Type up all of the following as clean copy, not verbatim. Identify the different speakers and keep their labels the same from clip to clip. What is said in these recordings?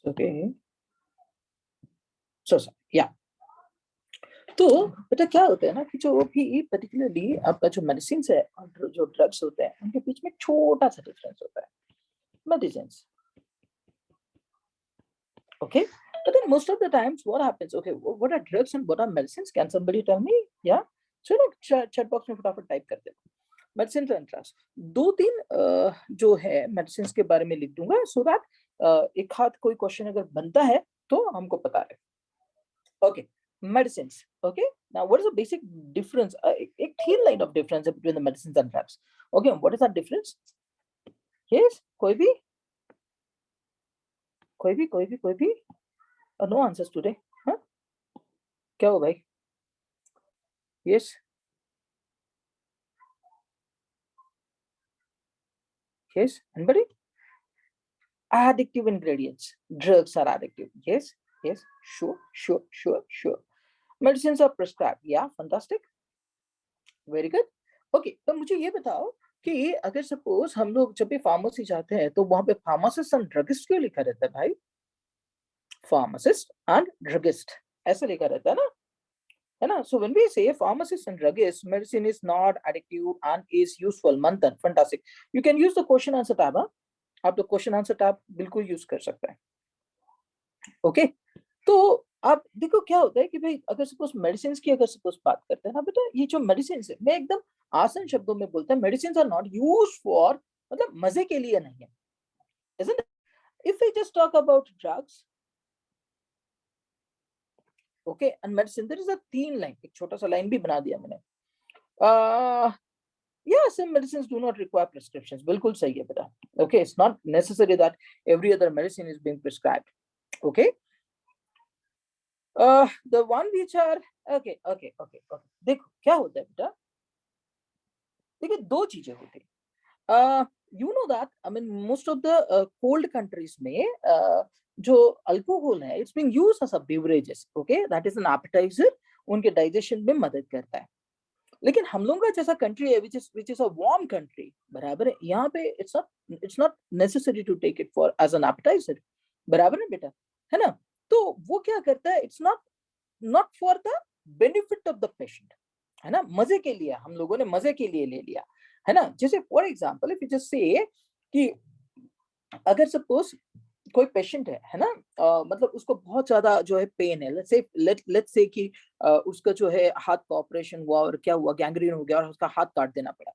Speaker 1: Okay. So yeah. तो बेटा क्या होता है ना कि जो भी पर्टिकुलरली आपका जो मेडिसिन है और जो ड्रग्स होते हैं उनके बीच में छोटा सा डिफरेंस होता है. Medicine, okay, but then most of the times what happens, okay, what are drugs and what are medicines, can somebody tell me? Yeah, so chat box में फटाफट टाइप कर दे. मेडिसिन एंड ड्रग्स, दो तीन जो है medicine के बारे में लिख दूंगा सो दैट एक हाथ कोई क्वेश्चन अगर बनता है तो हमको पता है. Okay, medicines. Okay, now what is the basic difference? A thin line of difference between the medicines and drugs. Okay, what is that difference? Yes, कोई भी no answers today. हाँ, क्या हो भाई? Yes, yes, anybody? Addictive ingredients. Drugs are addictive. Yes, yes, sure. Medicines are prescribed. Yeah, fantastic. Very good. Okay, तो मुझे ये बताओ कि अगर सपोज हम लोग जब भी फार्मेसी जाते हैं तो वहां पे फार्मासिस्ट एंड ड्रगिस्ट क्यों लिखा रहता है भाई? फार्मासिस्ट एंड ड्रगिस्ट ऐसा लिखा रहता है ना. So when we say pharmacist and druggist, medicine is not addictive and is useful. Manthan, fantastic. You can use the question answer tab. आप तो क्वेश्चन आंसर टैब बिल्कुल यूज कर सकते हैं. ओके, तो आप देखो क्या होता है कि भाई अगर सपोज मेडिसिन की अगर सपोज बात करते हैं ना बेटा, ये जो मेडिसिन है मैं एकदम आसान शब्दों में बोलता हूँ, medicine are not use for, मतलब मजे के लिए नहीं है. isn't it? If we just talk about drugs, okay, and medicine, there is a thin line, एक छोटा सा लाइन भी बना दिया मैंने. Yeah, some medicines do not require prescriptions. बिल्कुल सही है बेटा. Okay, it's not necessary that every other medicine is being prescribed. Okay, the one which are okay. देखो क्या होता है बेटा, देखिए दो चीजें होती है. You know that I mean most of the cold countries में जो अल्कोहल है it's being used as a beverages. Okay, that is an appetizer. उनके डाइजेशन में मदद करता है. लेकिन हम लोगों का जैसा कंट्री है which is a warm country, बराबर है, यहाँ पे it's not necessary to take it for as an appetizer. बराबर है बेटा, है ना. तो वो क्या करता है, it's not for the benefit of the patient, है ना. मजे के लिए हम लोगों ने मजे के लिए ले लिया, है ना. जैसे for example if you just say कि अगर सपोज कोई पेशेंट है ना, मतलब उसको बहुत ज्यादा जो है पेन है, लेट्स से कि उसका जो है हाथ का ऑपरेशन हुआ और क्या हुआ, गैंग्रीन हो गया और उसका हाथ काट देना पड़ा.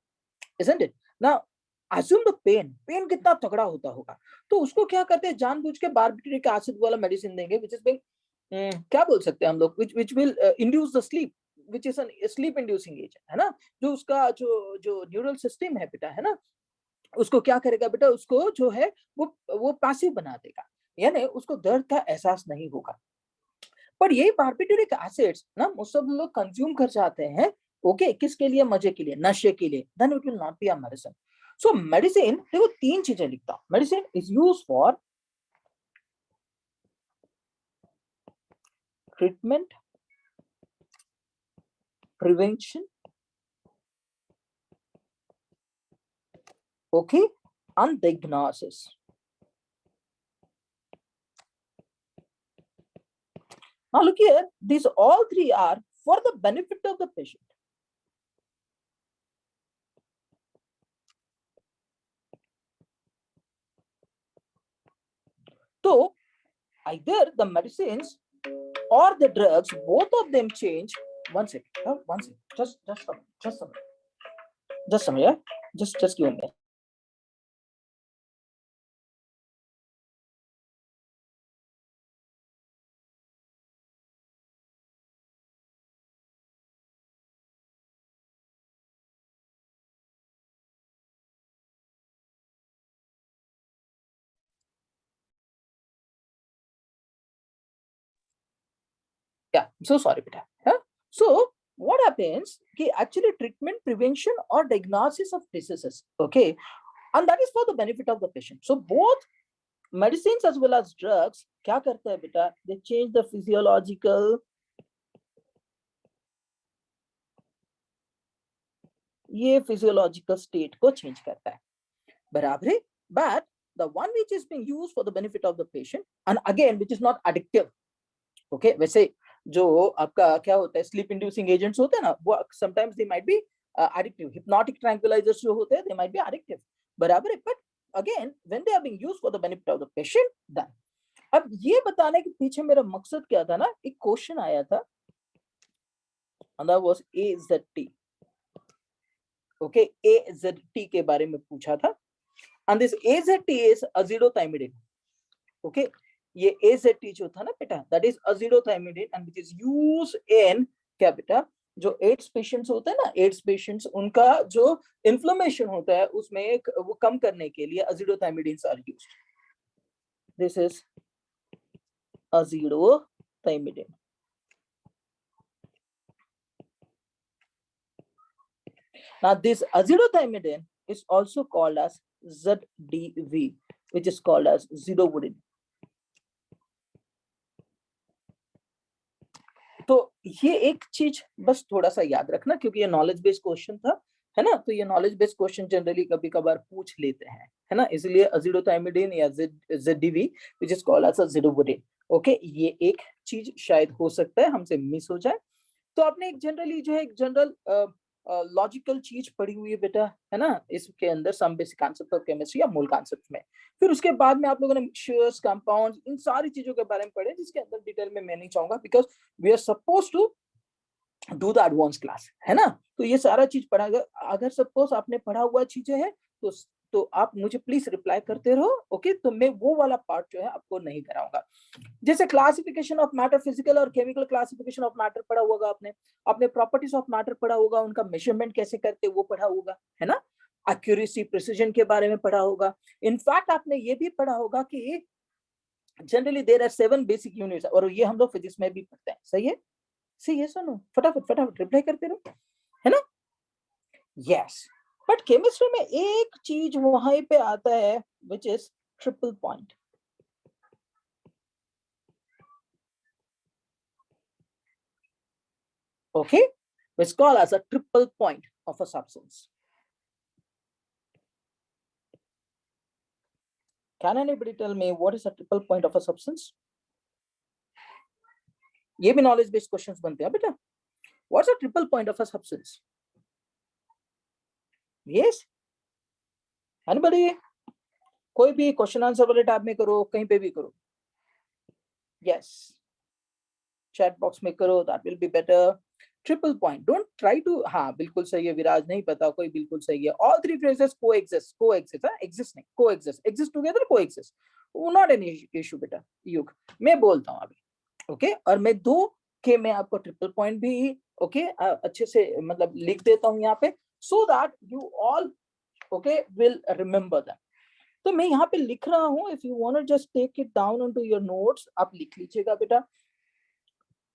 Speaker 1: isn't it? Now assume the pain कितना तगड़ा होता होगा, तो उसको क्या करते हैं, जानबूझ के बार्बिट्रिक एसिड वाला मेडिसिन देंगे which is being क्या बोल सकते हैं हम लोग, which will induce the sleep, which is an sleep inducing agent, है ना. जो उसका जो न्यूरल सिस्टम है बेटा, है ना, उसको क्या करेगा बेटा, उसको जो है वो पैसिव बना देगा, यानी उसको दर्द का एहसास नहीं होगा. पर ये बार्बिट्रिक एसिड्स ना सब लोग कंज्यूम कर जाते हैं. ओके, किसके लिए, मजे के लिए, नशे के लिए. Then it will not be a medicine. So medicine, देखो तीन चीजें लिखता हूं. Medicine is use for treatment, prevention, okay, and diagnosis. Now look here, these all three are for the benefit of the patient. So either the medicines or the drugs, both of them change. One second, just a minute, yeah? Just give me. Yeah, I'm so sorry, beta. Huh? So what happens? Okay, actually treatment, prevention, or diagnosis of diseases. Okay, and that is for the benefit of the patient. So both medicines as well as drugs, क्या करते हैं बेटा? They change the physiological, ये physiological state को change करता है, बराबर है. But the one which is being used for the benefit of the patient, and again which is not addictive. Okay, वैसे जो आपका क्या होता है sleep inducing agents होते हैं ना, वो sometimes they might be addictive. Hypnotic tranquilizers जो होते हैं, they might be addictive. बराबर है, but again when they are being used for the benefit of the patient, then अब ये बताने के पीछे मेरा मकसद क्या था ना, एक क्वेश्चन आया था and that was AZT. Okay, AZT के बारे में पूछा था, and this AZT is azithromycin. Okay, ये AZT जो था ना बेटा, that is azithromycin and which is used in क्या बेटा, जो एड्स पेशेंट्स होते हैं ना, एड्स पेशेंट्स उनका जो इन्फ्लेमेशन होता है उसमें एक वो कम करने के लिए azithromycin are used. This is azithromycin. Now this azithromycin is also called as ZDV, which is called as zidovudin. तो ये एक चीज बस थोड़ा सा याद रखना, क्योंकि ये नॉलेज बेस्ड क्वेश्चन था, है ना, तो ये नॉलेज बेस्ड क्वेश्चन जनरली कभी कभार पूछ लेते हैं, है ना, इसलिए azithromycin या ZDV which is called as zidovudin. Okay, ये एक चीज शायद हो सकता है हमसे मिस हो जाए. तो आपने एक जनरली जो है एक जनरल लॉजिकल चीज पढ़ी हुई है बेटा, है ना, इसके अंदर some basic concept of chemistry या मूल कॉन्सेप्ट में. फिर उसके बाद में आप लोगों ने मिक्सचर्स, कंपाउंड्स, इन सारी चीजों के बारे में पढ़े, जिसके अंदर डिटेल में मैं नहीं चाहूंगा, because we are suppose to do the advance class, है ना. तो ये सारा चीज पढ़ा, अगर सपोज आपने पढ़ा हुआ चीजें है तो आप मुझे प्लीज रिप्लाई करते रहो. ओके, तो मैं वो वाला पार्ट जो है आपको नहीं कराऊंगा. जैसे क्लासिफिकेशन ऑफ मैटर, फिजिकल और केमिकल क्लासिफिकेशन ऑफ मैटर पढ़ा होगा आपने, आपने प्रॉपर्टीज ऑफ मैटर पढ़ा होगा, उनका मेजरमेंट कैसे करते वो पढ़ा होगा, है ना. एक्यूरेसी, प्रिसिजन के बारे में पढ़ा होगा. इनफैक्ट आपने ये भी पढ़ा होगा कि generally there are 7 basic units, और ये हम लोग फिजिक्स में भी पढ़ते हैं. सही है, सही है, सुनो फटाफट फटाफट रिप्लाई करते रहो, है ना. यस, बट केमिस्ट्री में एक चीज वहां पे आता है which is triple point. Okay, which is called as a triple point of a substance. Can anybody tell me what is a triple point of a substance? ये भी knowledge based questions बनते हैं बेटा. What's a triple point of a substance? Yes? Anybody? कोई भी question answer वाले tab में करो, कहीं पे भी करो. Yes. Chat box में करो, that will be better. Triple point, don't try to. हाँ बिल्कुल सही है विराज, नहीं पता कोई, बिल्कुल सही है. All three phrases coexist, exist नहीं, coexist, exist together, coexist, not any issue बेटा. युग मैं बोलता हूँ अभी. ओके, और मैं दो के मैं आपको ट्रिपल पॉइंट भी ओके अच्छे से मतलब लिख देता हूँ यहाँ पे, so that you all okay will remember that. तो मैं यहाँ पे लिख रहा हूँ, if you want to just take it down on to your notes, आप लिख लीजिएगा बेटा.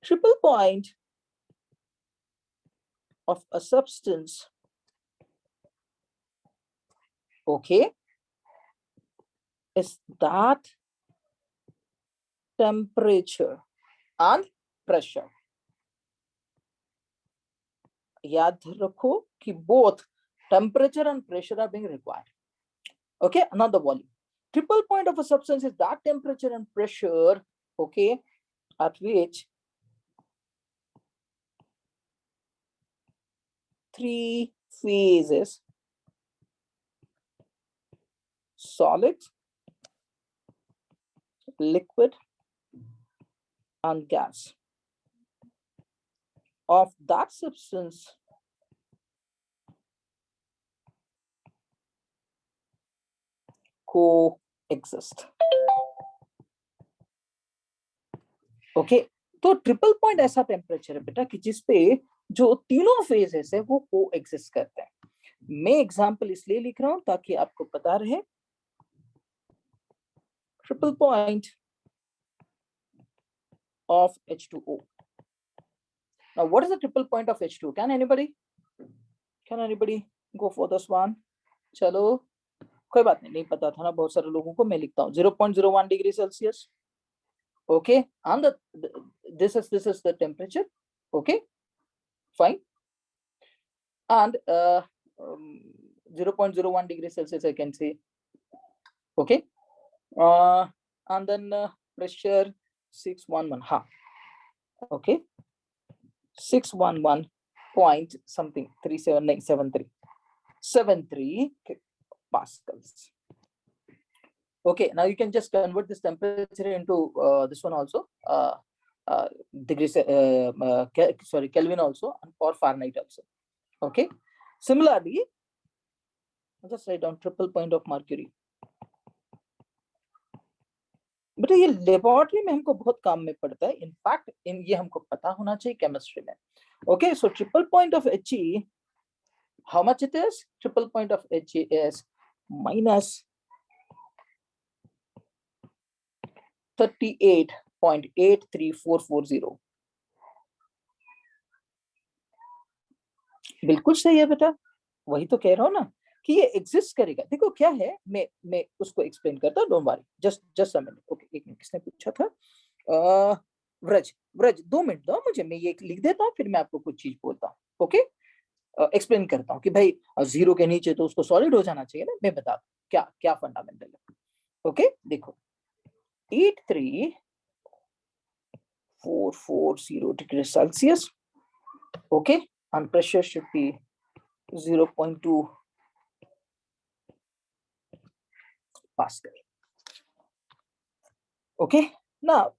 Speaker 1: Triple point of a substance, okay, is that temperature and pressure. याद रखो कि both temperature and pressure are being required. Okay, another volume. Triple point of a substance is that temperature and pressure, okay, at which three phases, solid, liquid, and gas, of that substance coexist. Okay, तो triple point ऐसा temperature है बेटा कि जिसपे जो तीनों phases है वो कोएग्जिस्ट करते हैं. मैं एग्जांपल इसलिए लिख रहा हूं ताकि आपको पता रहे. Triple point of H2O. Now what is the triple point of H2O? Can anybody go for this one? चलो कोई बात नहीं पता था ना बहुत सारे लोगों को, मैं लिखता हूँ 0.01 degree Celsius. Okay, and this is the temperature. Okay, fine. And 0.01 degree Celsius I can say. Okay, And then pressure 611, ha, okay, 611 point something 37973 pascals. Okay, now you can just convert this temperature into this one also, degrees, sorry, Kelvin also, or Fahrenheit also. Okay, similarly, just write down triple point of mercury. बेटा ये laboratory में हमको बहुत काम में पड़ता है, in fact ये हमको पता होना चाहिए केमिस्ट्री में. Okay, so triple point of He, how much it is? Triple point of He is minus 38.83440. बिल्कुल सही है बेटा, वही तो कह रहा हूँ ना कि ये एग्जिस्ट करेगा. देखो क्या है, मैं उसको एक्सप्लेन करता हूँ, don't worry, just a minute. Okay, एक मिनट, किसने पूछा था? व्रज 2 मिनट दो मुझे, मैं ये लिख देता हूँ, फिर मैं आपको कुछ चीज बोलता हूँ. ओके, एक्सप्लेन करता हूँ कि भाई 0 के नीचे तो उसको सॉलिड हो जाना चाहिए ना. मैं बता दूँ क्या क्या फंडामेंटल है. ओके, देखो 83440 degree Celsius. Okay, and pressure should be 0.2 Pascal. Okay, now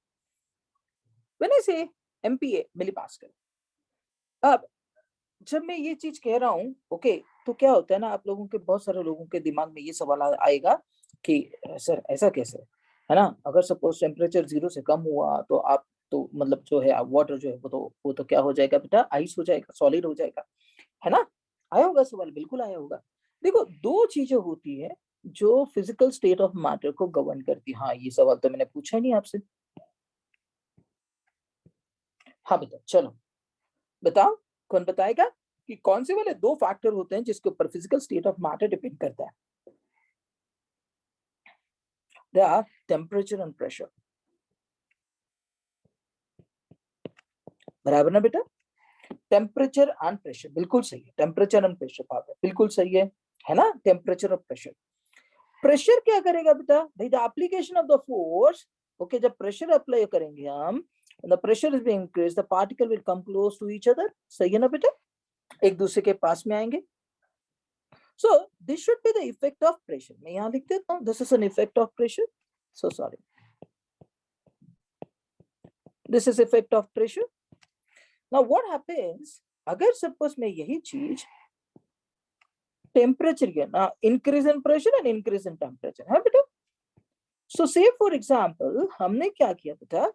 Speaker 1: when I say MPa, millipascal, अब जब मैं ये चीज कह रहा हूँ, ओके, तो क्या होता है ना, आप लोगों के बहुत सारे लोगों के दिमाग में ये सवाल आएगा कि सर ऐसा कैसे है ना, अगर सपोज टेम्परेचर 0 से कम हुआ तो आप तो मतलब जो है वाटर जो है वो तो क्या हो जाएगा बेटा, आइस हो जाएगा, सॉलिड हो जाएगा, है ना. आया होगा सवाल, बिल्कुल आया होगा. देखो 2 चीजें होती है जो फिजिकल स्टेट ऑफ मैटर को गवर्न करती है. हाँ, ये सवाल तो मैंने पूछा नहीं आपसे. हाँ बेटा, चलो बताओ, कौन बताएगा कि कौन से वाले 2 फैक्टर होते हैं जिसके ऊपर physical state of matter depend करता है? They are temperature and pressure. बराबर ना बेटा? टेम्परेचर एंड प्रेशर, बिल्कुल सही है. टेम्परेचर एंड प्रेशर बिल्कुल सही है ना. टेम्परेचर और प्रेशर. प्रेशर क्या करेगा बेटा भाई? The application of the force. Okay, जब प्रेशर अप्लाई करेंगे हम, the pressure is being increase, the particle will come close to each other. सही है ना बेटा? एक दूसरे के पास में आएंगे. So this should be the effect of pressure. मैं यहाँ लिख देता हूँ, this is an effect of pressure. So sorry, this is effect of pressure. Now what happens, अगर suppose मैं यही चीज टेम्परेचर किया ना, increase in pressure and increase in temperature, है बेटा. सो से फॉर एग्जांपल हमने क्या किया बेटा,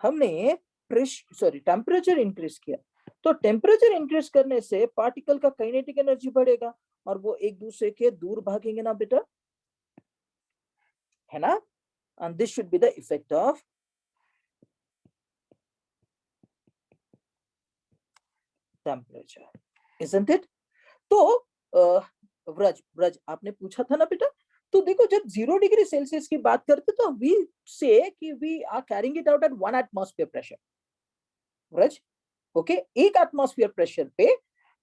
Speaker 1: हमने टेम्परेचर इंक्रीज किया, तो टेम्परेचर इंक्रीज करने से पार्टिकल का काइनेटिक एनर्जी बढ़ेगा और वो एक दूसरे के दूर भागेंगे ना बेटा, है ना. And this should be the effect of temperature, isn't it? तो व्रज आपने पूछा था ना बेटा, तो देखो जब 0 डिग्री सेल्सियस की बात करते तो we say that we are carrying it out at 1 atmosphere pressure. व्रज, ओके, एक एटमॉस्फेयर प्रेशर पे,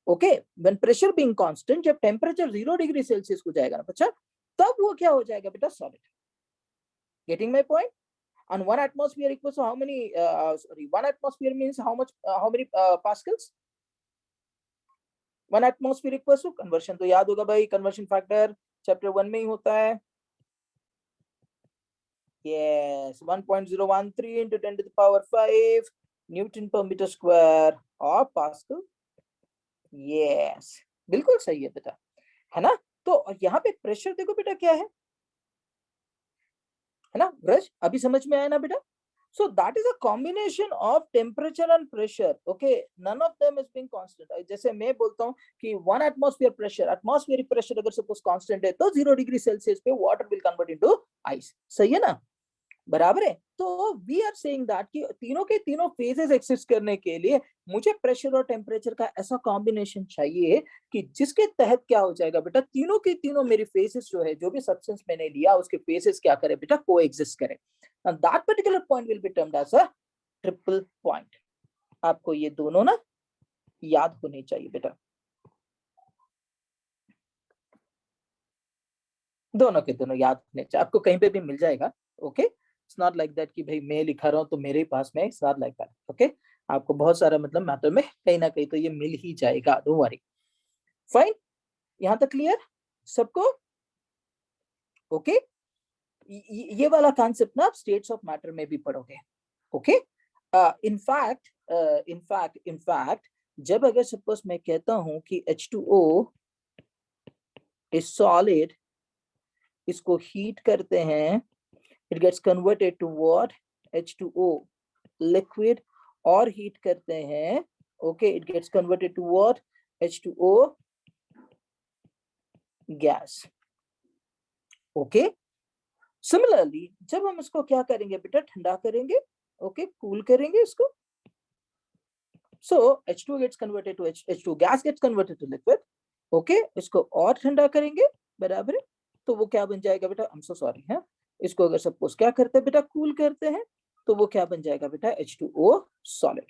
Speaker 1: okay, when pressure being constant, जब टेम्परेचर 0 डिग्री सेल्सियस को जाएगा ना बच्चा, तब वो क्या हो जाएगा बेटा? Solid. Getting my point? And 1 atmosphere equals to how many 1 atmosphere means how much, how many pascals? 1 atmosphere equals to, conversion तो याद होगा भाई, कन्वर्शन फैक्टर चैप्टर 1 में ही होता है. Yes, 1.013 into 10 to the power 5 Newton पर मीटर स्क्वायर और pascal. Yes, बिल्कुल सही है बेटा, है ना. तो यहाँ पे प्रेशर देखो बेटा क्या है ना ब्रज, अभी समझ में आया ना बेटा. So that is a combination of temperature and pressure. Okay, none of them is being constant. जैसे मैं बोलता हूँ कि 1 atmosphere pressure, atmospheric pressure अगर suppose constant है तो 0 डिग्री सेल्सियस पे water will convert into ice. सही है ना? बराबर है. तो वी आर सेइंग दैट कि तीनों के तीनों फेजेस एग्जिस्ट करने के लिए मुझे प्रेशर और टेम्परेचर का ऐसा कॉम्बिनेशन चाहिए कि जिसके तहत क्या हो जाएगा बेटा, तीनों के तीनों मेरी फेजेस जो है, जो भी सब्सटेंस मैंने लिया उसके फेजेस क्या करे बेटा, को एग्जिस्ट करे. And that particular point will be termed as a triple point. आपको ये दोनों ना याद होने चाहिए बेटा. दोनों के दोनों याद रखने चाहिए, आपको कहीं पे भी मिल जाएगा। Okay, it's not like that कि भाई मैं लिखा रहा हूँ तो मेरे ही पास में, it's not like that. Okay, आपको बहुत सारा मतलब मैटर में कहीं ना कहीं तो ये मिल ही जाएगा, डोंट वरी। फाइन, यहाँ तक क्लियर सबको? ओके, ये वाला कॉन्सेप्ट ना आप स्टेट्स ऑफ मैटर में भी पढ़ोगे। ओके, इनफैक्ट इनफैक्ट जब अगर सपोज मैं कहता हूं कि H2O इज सॉलिड, इसको हीट करते हैं, it gets converted to what, H2O liquid, और हीट करते हैं, okay, it gets converted to what, H2O gas. Okay, similarly जब हम इसको क्या करेंगे बेटा, ठंडा करेंगे, ओके, कूल करेंगे इसको, so H2 gets converted to H2 gas gets converted to liquid, okay, इसको और ठंडा करेंगे, बराबर है, तो वो क्या बन जाएगा बेटा, I'm so sorry, है, इसको अगर सपोज क्या करते हैं बेटा, कूल करते हैं, तो वो क्या बन जाएगा बेटा, H2O solid।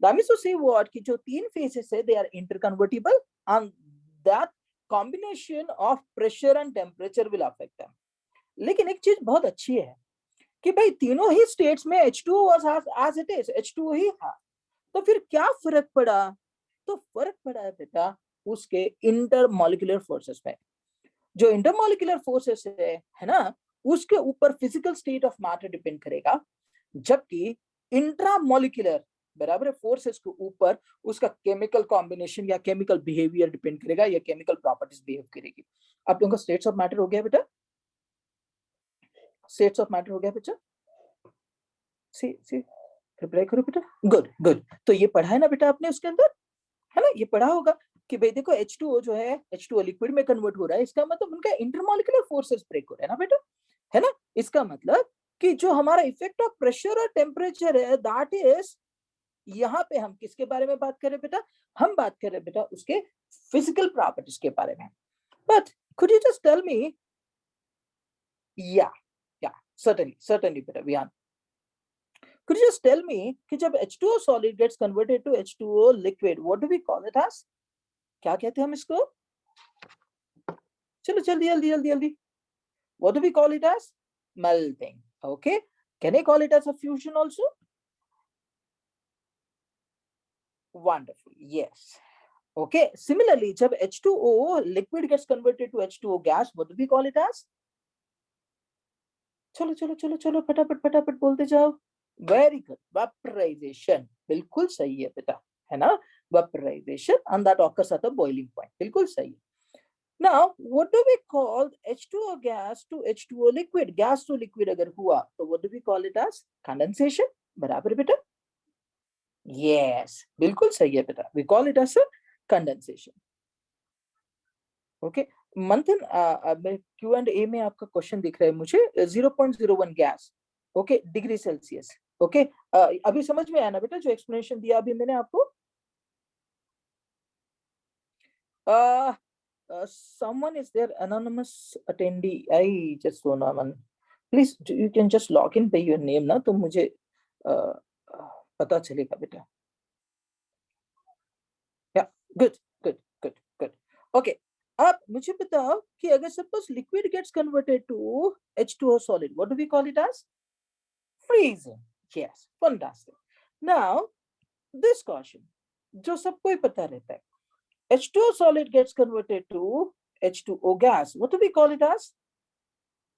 Speaker 1: That means to say what कि जो तीन phases है they are interconvertible and that combination of pressure and temperature will affect them। लेकिन एक चीज बहुत अच्छी है कि भाई तीनों ही स्टेट्स में H2O was as it is, H2O ही था, तो फिर क्या फर्क पड़ा, तो फर्क पड़ा है बेटा उसके इंटरमॉलिक्यूलर फोर्सेस में। जो इंटरमॉलिक्यूलर फोर्सेस है ना, उसके ऊपर physical state of matter depend करेगा, जबकि इंट्रामॉलिक्यूलर, बराबर है, फोर्सेस के ऊपर उसका केमिकल कॉम्बिनेशन या केमिकल बिहेवियर डिपेंड करेगा, या केमिकल प्रॉपर्टीज बिहेव करेगी। आप लोगों का स्टेट्स ऑफ मैटर हो गया बेटा, स्टेट्स ऑफ मैटर हो गया बेटा, सी रिप्लाई करो बेटा, गुड गुड। तो ये पढ़ा है ना बेटा आपने उसके अंदर, है ना, ये पढ़ा होगा कि भाई देखो H2O जो है, H2O लिक्विड में कन्वर्ट हो रहा है, इसका मतलब उनका इंटरमॉलिक्यूलर फोर्सेस ब्रेक हो रहा है ना बेटा, है ना, इसका मतलब कि जो हमारा इफेक्ट ऑफ प्रेशर और टेम्परेचर है, दैट इज, यहाँ पे हम किसके बारे में बात कर रहे हैं बेटा, हम बात कर रहे हैं बेटा उसके फिजिकल प्रॉपर्टीज के बारे में। But could you just tell me, yeah certainly बेटा Vihaan, could you just tell me कि जब H2O solid gets converted to H2O liquid, what do we call it as? क्या कहते हैं हम इसको, चलो जल्दी जल्दी जल्दी जल्दी, what do we call it as? Melting. Okay, can I call it as a fusion also? Wonderful, yes. Okay, similarly जब H2O liquid gets converted to H2O gas, what do we call it as? चलो चलो चलो चलो फटाफट फटाफट बोलते जाओ। Very good, vaporisation, बिल्कुल सही है बेटा, है ना, vaporization and that occurs at the boiling point, बिल्कुल सही है। Now, what do we call H2O gas to H2O liquid? Gas to liquid अगर हुआ तो what do we call it as? Condensation, बराबर बेटा? Yes, बिल्कुल सही है बेटा, we call it as a condensation. Okay, मंथन, Q&A में आपका क्वेश्चन दिख रहा है मुझे, 0.01 gas, okay, degree Celsius, okay, अभी समझ में आया ना बेटा जो एक्सप्लेनेशन दिया अभी मैंने आपको? Someone is there, anonymous attendee, I just don't know one, please you can just log in by your name ना, तो मुझे पता चलेगा बेटा। Yeah good good good good, okay, अब मुझे बताओ कि अगर suppose liquid gets converted to H2O solid, what do we call it as? Freezing. Yes, fantastic. Now this question जो सबको ही पता रहता है, H2O solid gets converted to H2O gas, what do we call it as?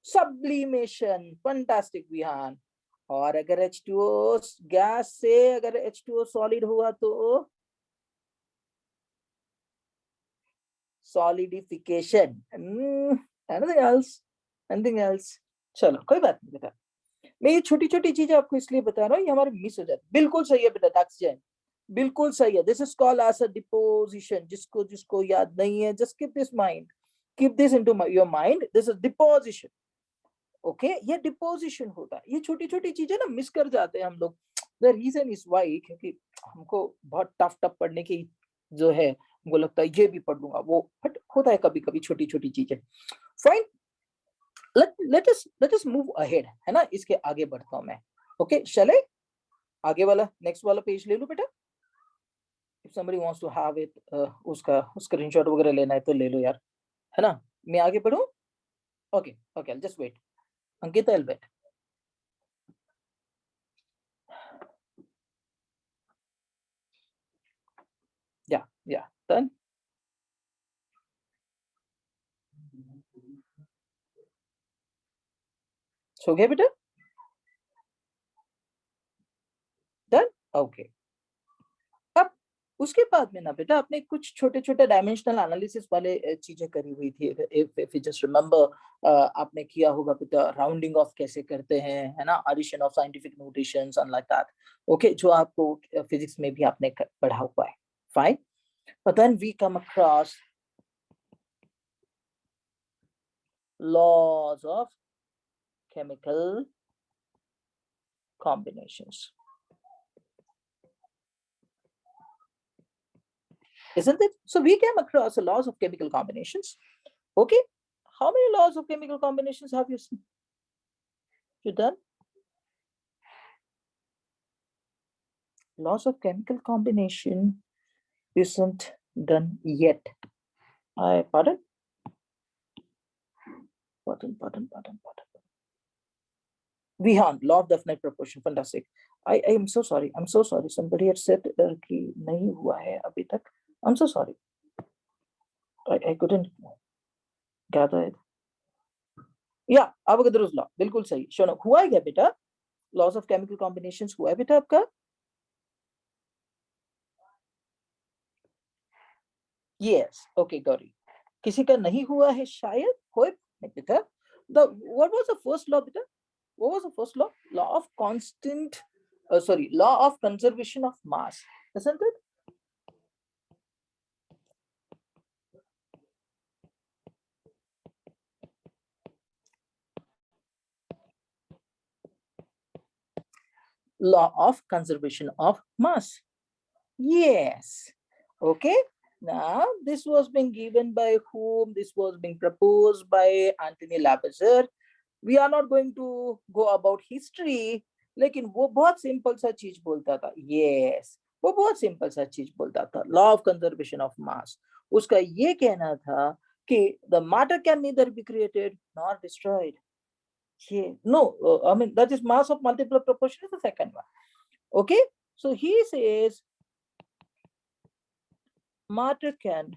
Speaker 1: Sublimation. Fantastic Vihaan. और अगर H2O gas से अगर H2O solid हुआ तो solidification. Anything else? Anything else? चलो कोई बात नहीं बेटा, मैं ये छोटी छोटी चीजें आपको इसलिए बता रहा हूँ, ये हमारे मिस हो जाती। बिल्कुल सही है बेटा, दक्ष जैन, बिल्कुल सही है। This is called as a deposition, जिसको जिसको याद नहीं है, just keep this mind, keep this into your mind, this is deposition. Okay, ये डिपोजिशन होता है, ये छोटी छोटी चीजें ना मिस कर जाते हैं हम लोग। द रीजन इज वाई, क्योंकि हमको बहुत टफ टफ पढ़ने की जो है, हमको लगता है ये भी पढ़ लूंगा वो, बट होता है कभी कभी छोटी छोटी चीजें। Fine, let us move ahead, है ना, इसके आगे बढ़ता हूं मैं। ओके, चले आगे वाला, नेक्स्ट वाला पेज ले लो बेटा। if somebody wants to have it, उसका स्क्रीनशॉट वगैरह लेना है तो ले लो यार, है ना, मैं आगे बढ़ूं। Okay, I'll just wait. Ankita, I'll wait. Yeah, done. So गया बेटा? Done? Okay. अब उसके बाद में ना बेटा आपने कुछ छोटे छोटे डायमेंशनल एनालिसिस वाले चीजें करी हुई थी. if you just remember, आपने किया होगा बेटा राउंडिंग ऑफ कैसे करते हैं, है ना, addition of scientific notations and like that. Okay, जो आपको फिजिक्स में भी आपने पढ़ा हुआ है. Fine. But then we come across laws of chemical combinations. Isn't it? So we came across the laws of chemical combinations. Okay. How many laws of chemical combinations have you done? Laws of chemical combination isn't done yet. Pardon? Pardon. Vihan, law of definite proportion. Fantastic. I am so sorry. Somebody had said कि नहीं हुआ है अभी तक. I'm so sorry. I couldn't gather it. Yeah, Avogadro's law. बिल्कुल सही. शोनो, हुआ है क्या बेटा? Laws of chemical combinations हुआ है बेटा आपका? Yes. Okay, Gauri. किसी का नहीं हुआ है शायद? होए नहीं बेटा. What was the first law बेटा? What was the first law? Law of constant, law of conservation of mass. Isn't it? Law of conservation of mass. Yes. Okay. Now, this was being given by whom? This was being proposed by Anthony Lavoisier. We are not going to go about history, लेकिन वो बहुत simple सा चीज बोलता था. Yes, वो बहुत simple सा चीज बोलता था. Law of conservation of mass. उसका ये कहना था कि the matter can neither be created nor destroyed. Yeah. No, I mean that is mass of multiple proportion is the second one. Okay, so he says matter can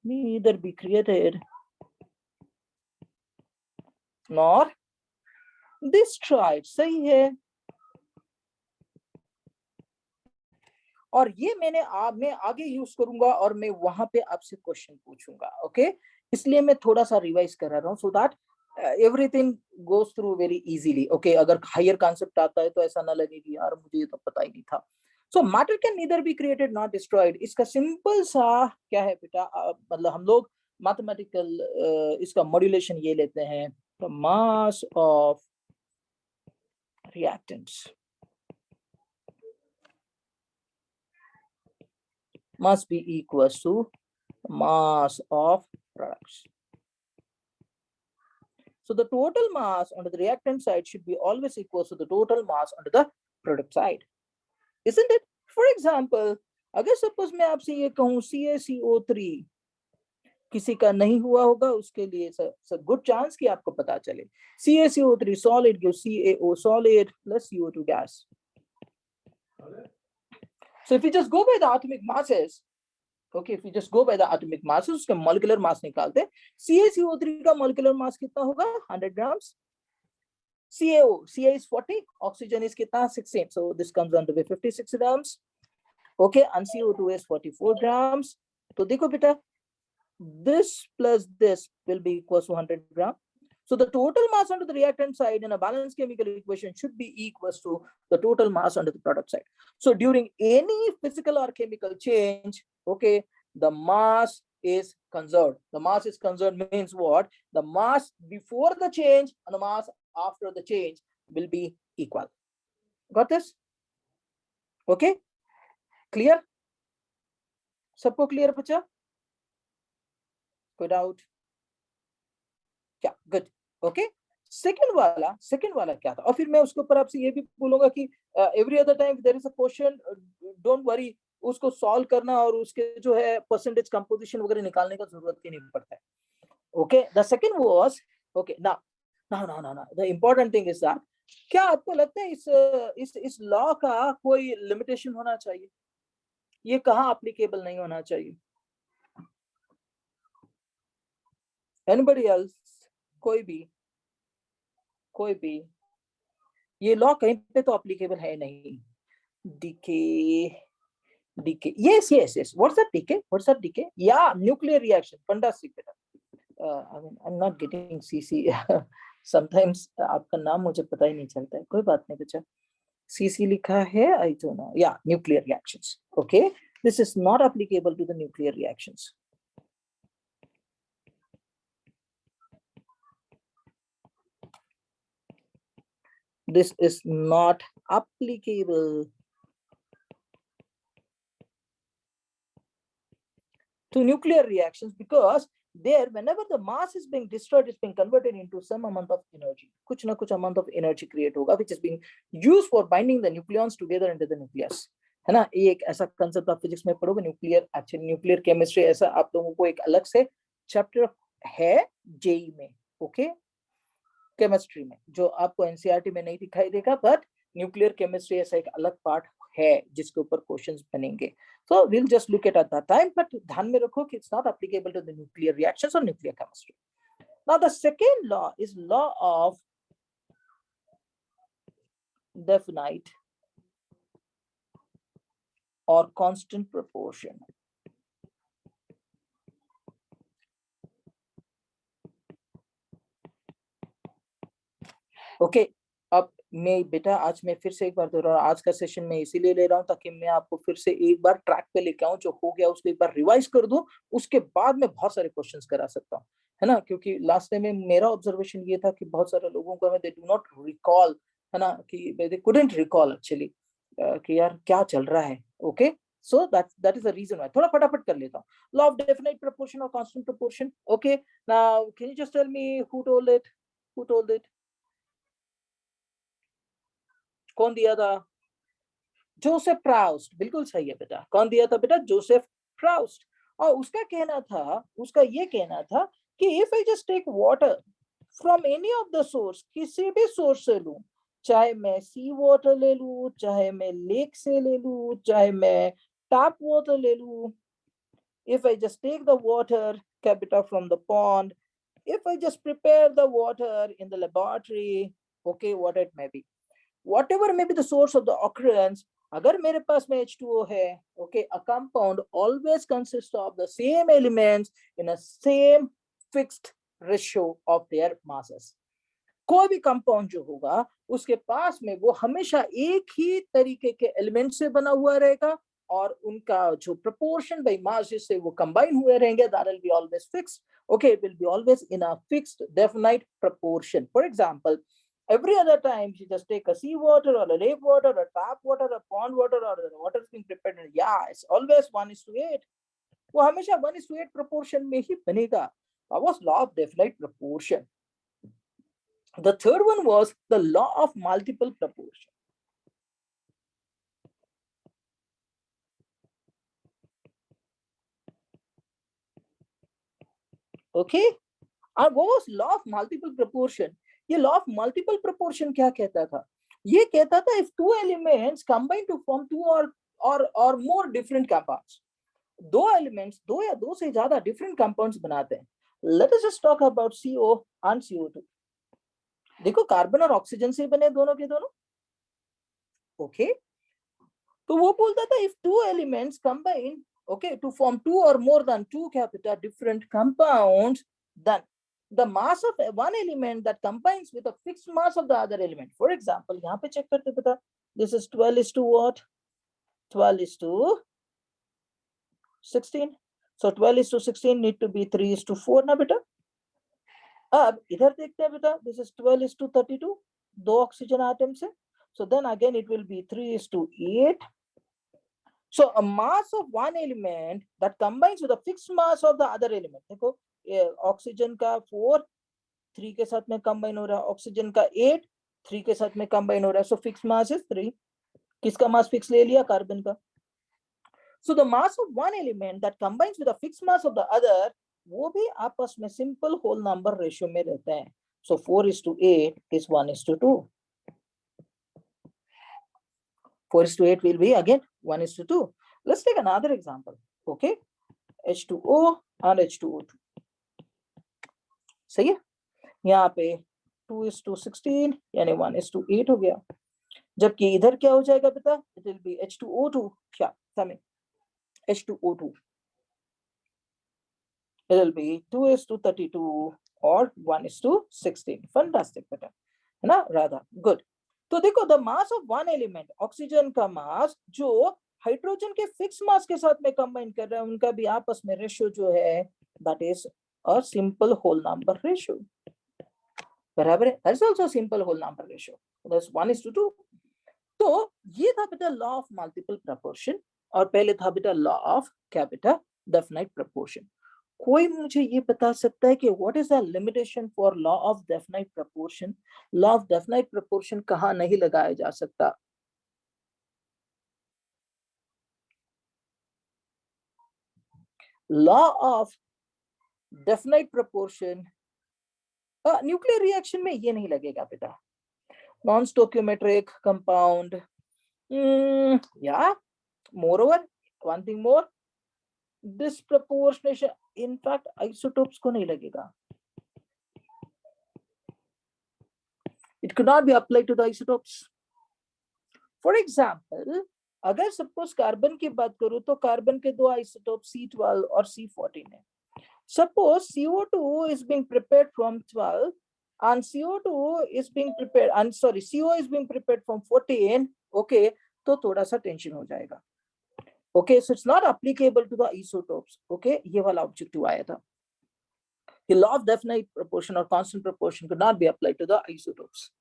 Speaker 1: neither be created nor destroyed. सही है. और ये मैं आगे use करूंगा और मैं वहां पे आपसे क्वेश्चन पूछूंगा. ओके, इसलिए मैं थोड़ा सा रिवाइज करा रहा हूँ so that everything goes through very easily. Okay, अगर हायर कॉन्सेप्ट आता है तो ऐसा ना लगे कि यार मुझे ये तो पता ही नहीं था. सो matter can neither be created not destroyed. इसका सिंपल सा क्या है बेटा, मतलब हम लोग मैथमेटिकल इसका मॉड्यूलेशन ये लेते हैं, mass of reactants must be equals to mass of products. So the total mass on the reactant side should be always equal to the total mass on the product side. Isn't it? For example, अगर suppose मैं आपसे ये कहूँ CaCO3 किसी का नहीं हुआ होगा, उसके लिए good chance कि आपको पता चले. CaCO3 solid gives CaO solid plus CO2 gas. So if you just go by the atomic masses, okay, if you just go by the atomic masses, उसका molecular mass निकालते, CaCO3 का molecular mass कितना होगा? 100 grams. Ca is 40, oxygen is कितना? 16. So this comes down to be 56 grams. Okay, and CO2 is 44 grams. तो देखो बेटा, this plus this will be equal to 100 grams. So the total mass onto the reactant side in a balanced chemical equation should be equal to the total mass onto the product side. So during any physical or chemical change, okay, the mass is conserved. The mass is conserved means what? The mass before the change and the mass after the change will be equal. Got this? Okay, clear? सबको clear बच्चा? Good out. Yeah, good. Okay, second वाला क्या था? और फिर मैं उसके ऊपर आपसे ये भी बोलूंगा कि every other time there is a question, don't worry, उसको सॉल्व करना और उसके जो है परसेंटेज कंपोजिशन वगैरह निकालने का जरूरत ही नहीं पड़ता है. Okay, the second was, okay ना the important thing is that, क्या आपको लगता है इस लॉ का कोई लिमिटेशन होना चाहिए? ये कहाँ एप्लीकेबल नहीं होना चाहिए? Anybody else? कोई भी, कोई भी, ये लॉ कहीं पे तो एप्लीकेबल है नहीं. DK, DK, yes, what's that decay? Yeah, nuclear reaction, fantastic बेटा. I mean, I'm not getting CC. Sometimes आपका नाम मुझे पता ही नहीं चलता है. कोई बात नहीं बच्चा. CC लिखा है, I don't know. Yeah, nuclear reactions. Okay, this is not applicable to the nuclear reactions. This is not applicable to nuclear reactions because there, whenever the mass is being destroyed, it's being converted into some amount of energy. कुछ ना कुछ amount of energy create होगा, which is being used for binding the nucleons together into the nucleus. है ना? ये एक ऐसा concept आप physics में पढ़ोगे. न्यूक्लियर केमिस्ट्री ऐसा आप लोगों को एक अलग से चैप्टर है जेई में. ओके, केमिस्ट्री में, जो आपको एनसीईआरटी में नहीं दिखाई देगा, बट न्यूक्लियर केमिस्ट्री ऐसा एक अलग पार्ट है जिसके ऊपर क्वेश्चंस बनेंगे. So we'll just look at that time, but ध्यान में रखो कि it's not applicable to the nuclear reactions or nuclear chemistry. Now the second law is law of definite or constant proportion. Okay, अब मैं बेटा आज मैं फिर से एक बार दोहरा रहा हूँ. आज का सेशन मैं इसीलिए ले रहा हूँ ताकि मैं आपको फिर से एक बार ट्रैक पे लेके आऊँ. जो हो गया उसको एक बार रिवाइज कर दूं, उसके बाद मैं बहुत सारे क्वेश्चंस करा सकता हूँ, है ना? क्योंकि लास्ट टाइम में मेरा ऑब्जर्वेशन ये था कि बहुत सारे लोगों को दे डू नॉट रिकॉल, है ना, कि दे कुडंट रिकॉल एक्चुअली कि यार क्या चल रहा है. Okay, so that is the reason why. थोड़ा फटाफट कर लेता हूँ. लॉ ऑफ डेफिनाइट प्रोपोर्शन और constant proportion. Okay, now can you just tell me who told it? कौन दिया था? Joseph Proust. बिल्कुल सही है बेटा. कौन दिया था बेटा? Joseph Proust. और उसका ये कहना था कि if I just take water from any of the source, किसी भी सोर्स से लूं, चाहे मैं सी वाटर ले लूं, चाहे मैं लेक से ले लूं, चाहे मैं टैप वाटर ले लूं, if I just take the water capita from the pond, if I just prepare the water in the laboratory, okay, what it may be, whatever may be the source of the occurrence, अगर मेरे पास में H2O है, okay, a compound always consists of the same elements in a same fixed ratio of their masses. कोई भी compound जो होगा उसके पास में वो हमेशा एक ही तरीके के एलिमेंट से बना हुआ रहेगा और उनका जो proportion by mass जिससे वो combine हुए रहेंगे, that will be always fixed. Okay, it will be always in a fixed definite proportion. For example, every other time you just take a sea water or a lake water or tap water or pond water or the water is being prepared, yeah, it's always 1:8. वो हमेशा 1:8 proportion में ही बनेगा. That was law of definite proportion. The third one was the law of multiple proportion. Okay, and what was law of multiple proportion? ये law of multiple proportion क्या कहता था? ये कहता था if two elements combine to form two or more different compounds, दो elements, दो या दो से ज्यादा different compounds बनाते हैं. Let us just talk about CO and CO2. देखो कार्बन और ऑक्सीजन से बने दोनों के दोनों. ओके, तो वो बोलता था if two elements combine, okay, to form two or more than two capita different compounds, then the mass of one element that combines with a fixed mass of the other element. For example, यहाँ पे check करते बेटा, this is 12 is to what? 12 is to 16. So 12 is to 16 need to be 3 is to 4 ना बेटा. अब इधर देखते हैं बेटा, this is 12 is to 32, दो ऑक्सीजन आटम से. So then again it will be 3 is to 8. So a mass of one element that combines with a fixed mass of the other element. देखो ऑक्सीजन का 4 3 के साथ में combine हो रहा है, ऑक्सीजन का 8 3 के साथ में कंबाइन हो रहा है. So fix mass is 3. किसका मास फिक्स ले लिया? कार्बन का. So the mass of one element that combines with the fixed mass of the other, वो भी आपस में simple whole number ratio में रहते हैं. So 4:8 is 1:2. 4:8 will be again 1:2. Let's take another example. Okay, H2O and H2O2. सही है. यहाँ पे 2:16 यानी 1:8 हो गया. जबकि इधर क्या हो जाएगा बेटा? It will be H2O2. क्या समय? H2O2. It will be 2:32 or 1:16. Fantastic बेटा, है ना? राधा, good. तो देखो, the mass of one element, oxygen का मास जो हाइड्रोजन के फिक्स मास के साथ में कंबाइन कर रहे हैं, उनका भी आपस में रेशियो जो है, that is a simple whole number ratio. बराबर है? That's also a simple whole number ratio. That's 1:2. तो ये था बेटा लॉ ऑफ मल्टीपल प्रपोर्शन, और पहले था बेटा लॉ ऑफ क्या बेटा? Definite proportion. कोई मुझे ये बता सकता है कि what is the limitation for law of definite proportion? Law of definite proportion कहाँ नहीं लगाया जा सकता? Law of definite proportion nuclear reaction में ये नहीं लगेगा बेटा. नॉन स्टोकियोमेट्रिक कंपाउंड, या moreover one thing more, disproportionation, in fact isotopes को नहीं लगेगा. It could not be applied to the isotopes. For example, अगर सपोज कार्बन की बात करूं तो कार्बन के दो आइसोटोप C12 और C14 है. Suppose CO2 is being prepared from 12 and CO2 is being prepared, and sorry, CO is being prepared from 14. Okay, तो थोड़ा सा टेंशन हो जाएगा. Okay, so it's not applicable to the isotopes. Okay, ये वाला objective आया था. The law of definite proportion or constant proportion could not be applied to the isotopes.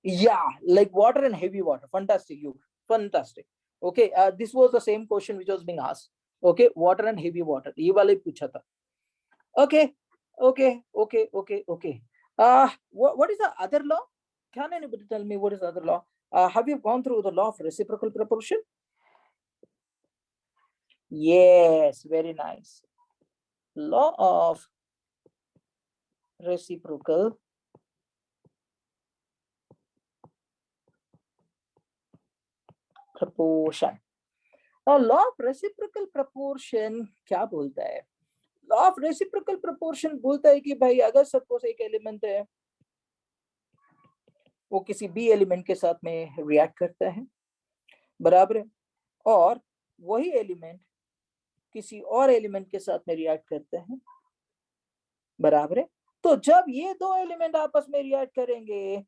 Speaker 1: Yeah, like water and heavy water. Fantastic, you. Fantastic. Okay, this was the same question which was being asked. Okay, water and heavy water. ये वाला ही पूछा था. Okay, okay. What is the other law? Can anybody tell me what is the other law? Have you gone through the law of reciprocal proportion? Yes, very nice. Law of reciprocal proportion. Now, law of reciprocal proportion क्या बोलता है? Law of reciprocal proportion बोलता है कि भाई अगर suppose एक element है, वो किसी बी एलिमेंट के साथ में रिएक्ट करता है, बराबर है, और वही एलिमेंट किसी और एलिमेंट के साथ में रिएक्ट करता है, बराबर है, तो जब ये दो एलिमेंट आपस में रिएक्ट करेंगे,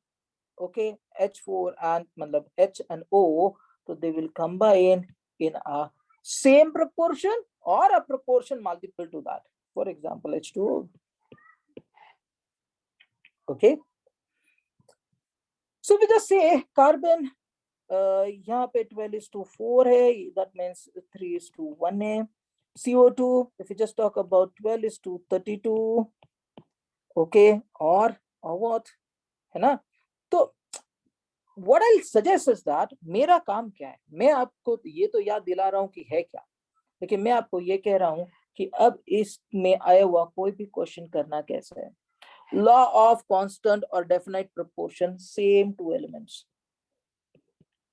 Speaker 1: ओके, H4 and मतलब H and O, तो they will combine in a same proportion or a proportion multiple to that. For example, H2O. Okay. So we just say carbon यहाँ पे 12:4 है, that means 3:1 है. CO2, if we just talk about 12:32, okay, or what, है ना? तो what I'll suggest is that मेरा काम क्या है, मैं आपको ये तो याद दिला रहा हूँ कि है क्या, लेकिन मैं आपको ये कह रहा हूँ कि अब इसमें आया हुआ कोई भी क्वेश्चन करना कैसे है. लॉ ऑफ कांस्टेंट और definite proportion, same two elements.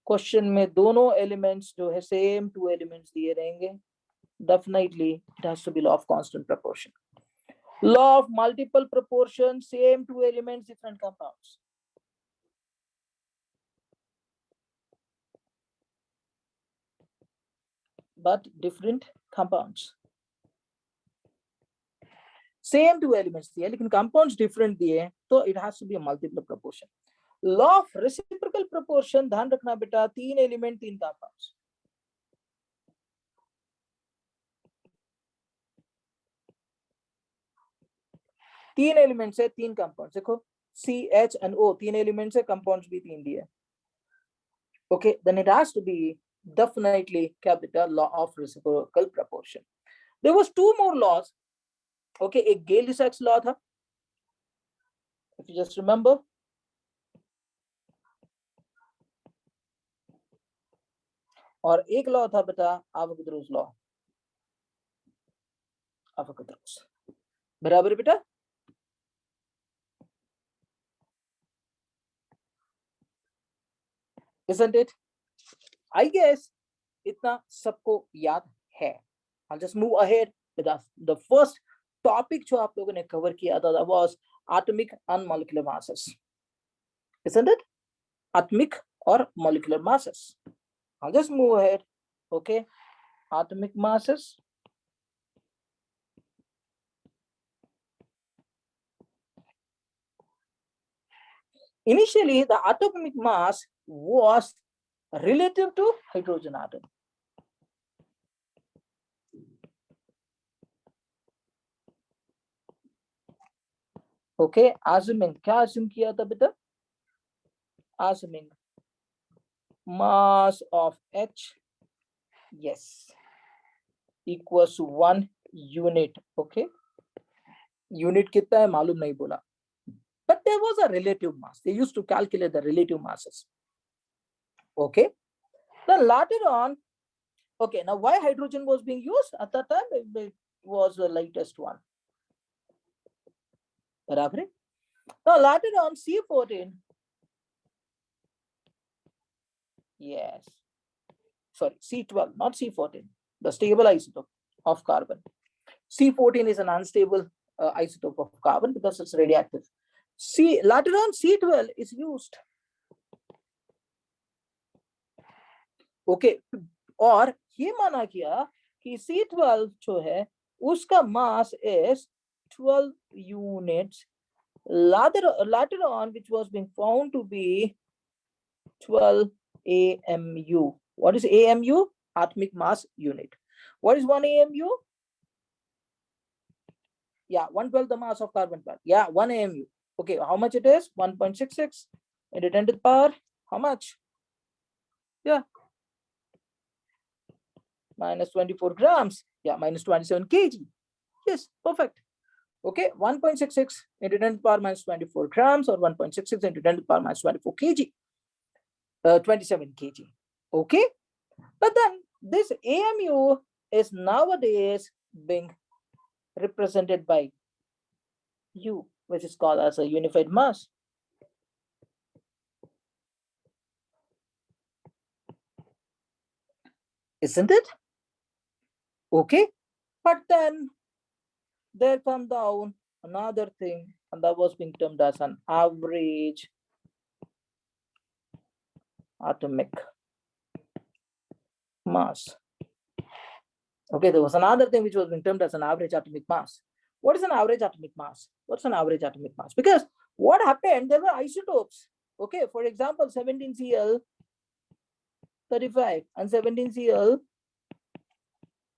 Speaker 1: Question में दोनों एलिमेंट्स जो है सेम टू एलिमेंट्स दिए रहेंगे. Definitely it has to be law of constant proportion. Law of multiple proportion, same two elements, different compounds. But different compounds. Same two elements दिए लेकिन compounds different दिए, तो it has to be a multiple proportion. Law of reciprocal proportion, ध्यान रखना बेटा, 3 element 3 compounds. तीन elements है 3 compounds. देखो C, H and O, 3 elements है, compounds भी 3 दिए. Okay, then it has to be definitely capital law of reciprocal proportion. There was 2 more laws. Okay, एक Gay-Lussac law था, if you just remember. और एक law था बेटा एवोगाड्रोस लॉ, एवोगाड्रोस, बराबर बेटा। Isn't it? I guess इतना सबको याद है। I'll just move ahead with the first topic जो आप लोगों ने कवर किया था, that was atomic and molecular masses, isn't it? Atomic or molecular masses. I'll just move ahead. Okay, atomic masses. Initially, the atomic mass was relative to hydrogen atom. Okay, assuming क्या assume किया था बेटा? Assuming mass of H, yes, equals to 1 unit. Okay, unit कितना है मालूम नहीं बोला, but there was a relative mass. They used to calculate the relative masses. Okay, then later on, okay, now why hydrogen was being used at that time? It was the lightest one. बराबर है? Now later on, C14, yes, sorry, C12, not C14, the stable isotope of carbon. C14 is an unstable isotope of carbon because it's radioactive. Later on, C12 is used. Okay, और ये माना गया कि C12 जो है उसका mass is 12 units. Later on, which was being found to be 12 AMU. What is AMU? Atomic mass unit. What is 1 AMU? Yeah, 1/12 the mass of carbon 12. Yeah, 1 AMU. Okay, how much it is? 1.66 into 10 to the power. How much? Yeah, minus 24 grams. Yeah, minus 27 kg. Yes, perfect. Okay, 1.66 into 10 to the power minus 24 grams, or 1.66 into 10 to the power minus 24 kg. 27 kg. Okay, but then this AMU is nowadays being represented by U, which is called as a unified mass. Isn't it? Okay, but then there come down another thing, and that was being termed as an average atomic mass. Okay, there was another thing which was being termed as an average atomic mass. What is an average atomic mass? What's an average atomic mass? Because what happened, there were isotopes. Okay, for example, 17Cl 35 and 17Cl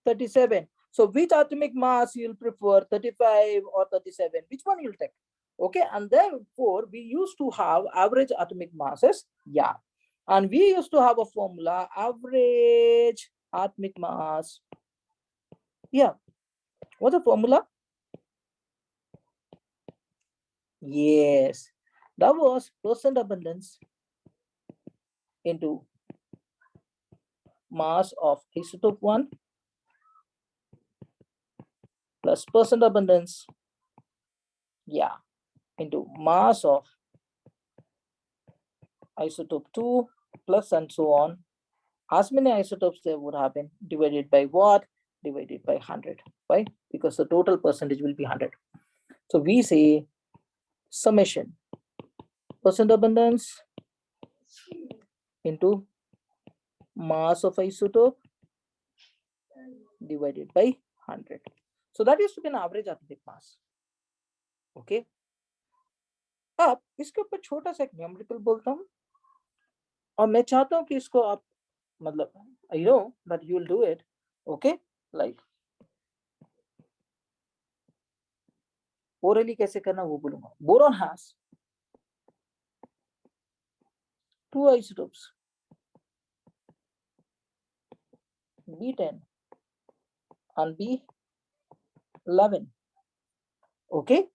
Speaker 1: 37. So which atomic mass you'll prefer, 35 or 37? Which one you'll take? Okay, and therefore we used to have average atomic masses. Yeah, and we used to have a formula, average atomic mass. Yeah, what's the formula? Yes, that was percent abundance into mass of isotope 1 plus percent abundance, yeah, into mass of isotope 2 plus and so on. As many isotopes there would have been, divided by what? Divided by 100. Why? Because the total percentage will be 100. So we say summation percent abundance into mass of isotope divided by 100. So that used to be an average atomic mass. Okay. अब इसके ऊपर छोटा सा एक numerical बोलता हूँ, और मैं चाहता हूँ कि इसको आप मतलब I know that you will do it. Okay, like orally कैसे करना वो बोलूंगा. Boron has 2 isotopes, B10 and B11. Okay,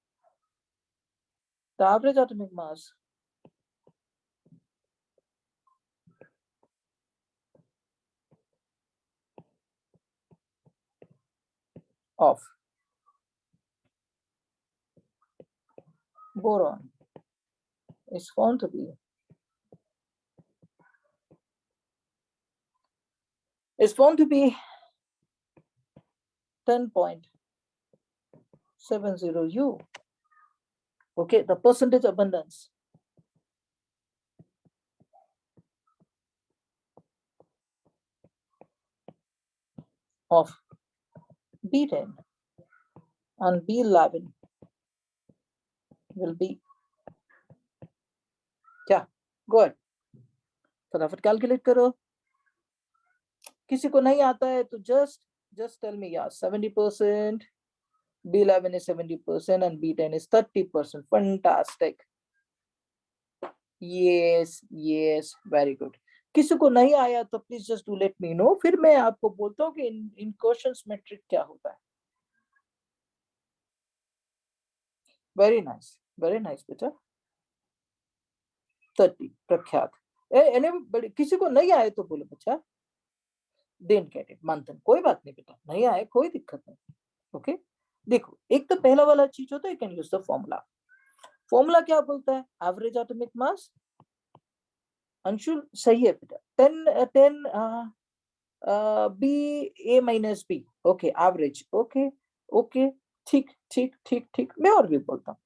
Speaker 1: the average atomic mass of boron is found to be 10.70 U. Okay, the percentage abundance of B10 and B11 will be क्या? Go ahead. फटाफट calculate करो. किसी को नहीं आता है तो just tell me. Yeah, 70%. B11 is 70% and B10 is 30%. Fantastic. Yes, very good. किसी को नहीं आया तो please just do let me know. फिर मैं आपको बोलता हूँ कि इन क्वेश्चंस में ट्रिक क्या होता है. वेरी नाइस बेटा. 30 प्रख्यात. एनी किसी को नहीं आए तो बोलो बच्चा. Didn't get it. मंथन कोई बात नहीं बेटा, नहीं आए कोई दिक्कत नहीं. ओके देखो, एक तो पहला वाला चीज होता है, you can use the formula क्या बोलता है? एवरेज एटॉमिक मास. अंशुल सही है बेटा. 10 B A minus B. Okay average. Okay ठीक. मैं और भी बोलता हूँ.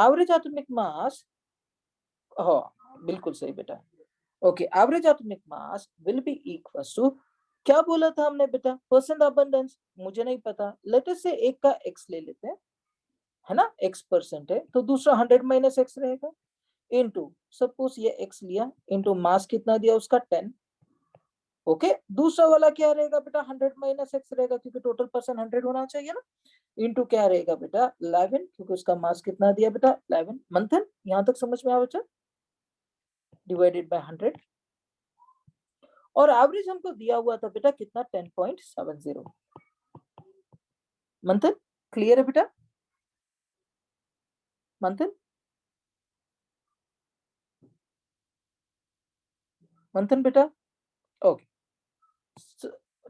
Speaker 1: Average atomic mass. हाँ बिल्कुल सही बेटा. Okay average atomic mass will be equal to, क्या बोला था हमने बेटा? Percent abundance. मुझे नहीं पता. लेट अस से एक का एक्स ले लेते हैं, है ना? x% है तो दूसरा 100 माइनस एक्स रहेगा. इनटू सपोज ये x लिया, इनटू मास कितना दिया उसका 10. ओके दूसरा वाला क्या रहेगा बेटा? 100 माइनस एक्स रहेगा क्योंकि टोटल परसेंट 100 होना चाहिए ना. इनटू क्या रहेगा बेटा? 11 क्योंकि उसका मास कितना दिया बेटा? 11. मंथन यहां तक समझ में आ बच्चा? Divided by 100. और एवरेज हमको दिया हुआ था बेटा कितना? 10.70. मंथन क्लियर है बेटा? मंथन बेटा. Okay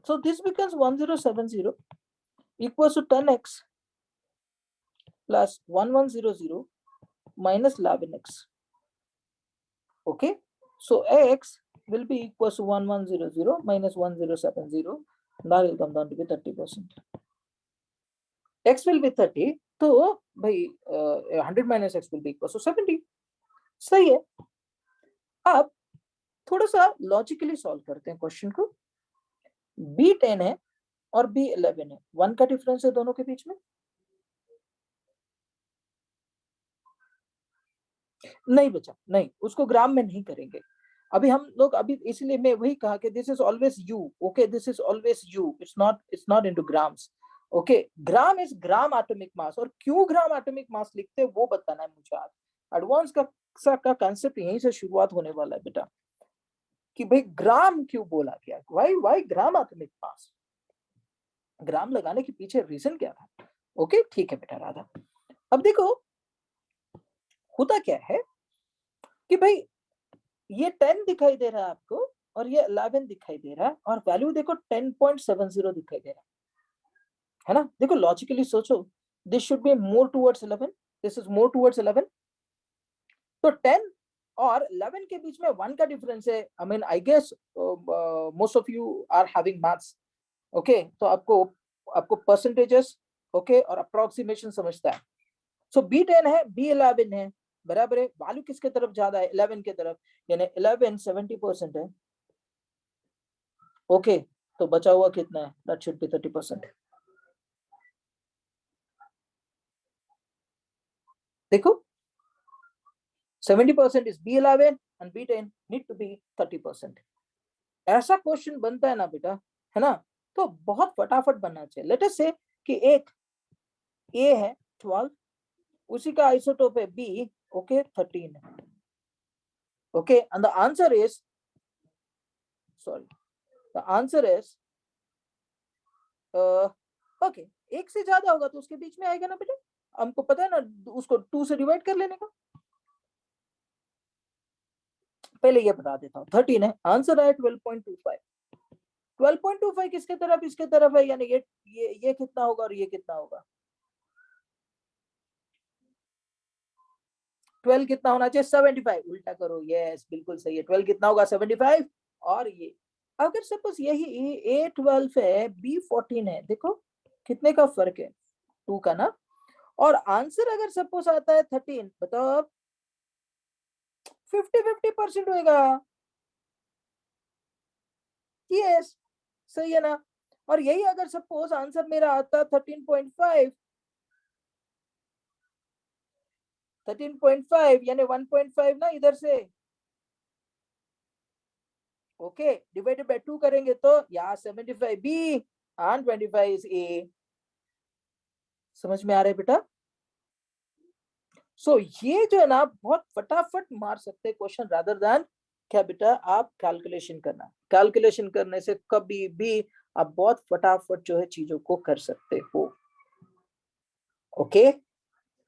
Speaker 1: so this becomes 1070 equals to 10x plus 1100 minus 11x. Okay, so x will be equals to 1100 minus 1070. That will come down to be 30%. X will be 30, तो भाई 100 minus x will be equals to 70. सही है. अब थोड़ा सा logically solve करते हैं question को. B10 है और B11 है, 1 का डिफरेंस है दोनों के बीच में. नहीं बचा, नहीं, उसको ग्राम में नहीं करेंगे अभी हम लोग. अभी इसलिए मैं वही कहा कि this is always you. Okay this is always you. It's not into grams. Okay gram is gram atomic मास. और क्यों ग्राम एटॉमिक मास लिखते हैं वो बताना है मुझे आज. एडवांस का कांसेप्ट यहीं से शुरुआत होने वाला है बेटा, कि भाई ग्राम क्यों बोला गया. व्हाई ग्राम एटॉमिक मास. ग्राम लगाने के पीछे रीजन क्या था. ओके ठीक है बेटा राधा. अब देखो होता क्या है कि भाई ये 10 दिखाई दे रहा है आपको और ये 11 दिखाई दे रहा है और वैल्यू देखो 10.70 दिखाई दे रहा है ना. देखो लॉजिकली सोचो, this should be more towards 11. This is more towards 11. तो 10 और 11 के बीच में 1 का डिफरेंस है. I mean I guess most of you are having maths. Okay तो आपको परसेंटेजेस ओके और अप्रोक्सीमेशन समझता है. सो B10 है, B11 है, बराबर है. वैल्यू किसके तरफ ज्यादा है? 11 के तरफ. यानी 11 70% है. ओके तो बचा हुआ कितना है? That should be 30%. देखो 70% is B11 and B10 need to be 30%. ऐसा क्वेश्चन बनता है ना बेटा, है ना, तो बहुत फटाफट बनना चाहिए. लेट अस से कि एक A है 12, उसी का आइसोटोप है B okay 13. Okay and the answer is okay एक से ज्यादा होगा तो उसके बीच में आएगा ना बेटा. हमको पता है ना उसको 2 से डिवाइड कर लेने का. पहले ये बता देता हूँ. 13 है, आंसर है 12.25. 12.25 किसके तरफ, इसके तरफ है, यानी ये कितना होगा और ये कितना होगा? 12 कितना होना चाहिए? 75। उल्टा करो, यस बिल्कुल सही है। 12 कितना होगा? 75। और ये अगर सपोज यही A12 है, B14 है, देखो कितने का फर्क है, 2 का ना। और आंसर अगर सपोज आता है 13, बताओ अब 50-50% होएगा। यस, सही है ना। और यही अगर सपोज आंसर मेरा आता 13.5, 13.5 यानी 1.5 ना इधर से, ओके, डिवाइडेड बाय 2 करेंगे तो यहाँ 75 बी एंड 25 इज ए। समझ में आ रहा है बेटा? सो ये जो है ना, बहुत फटाफट मार सकते हैं क्वेश्चन, रादर देन क्या बेटा आप कैलकुलेशन करना। कैलकुलेशन करने से कभी भी आप बहुत फटाफट जो है चीजों को कर सकते हो। ओके,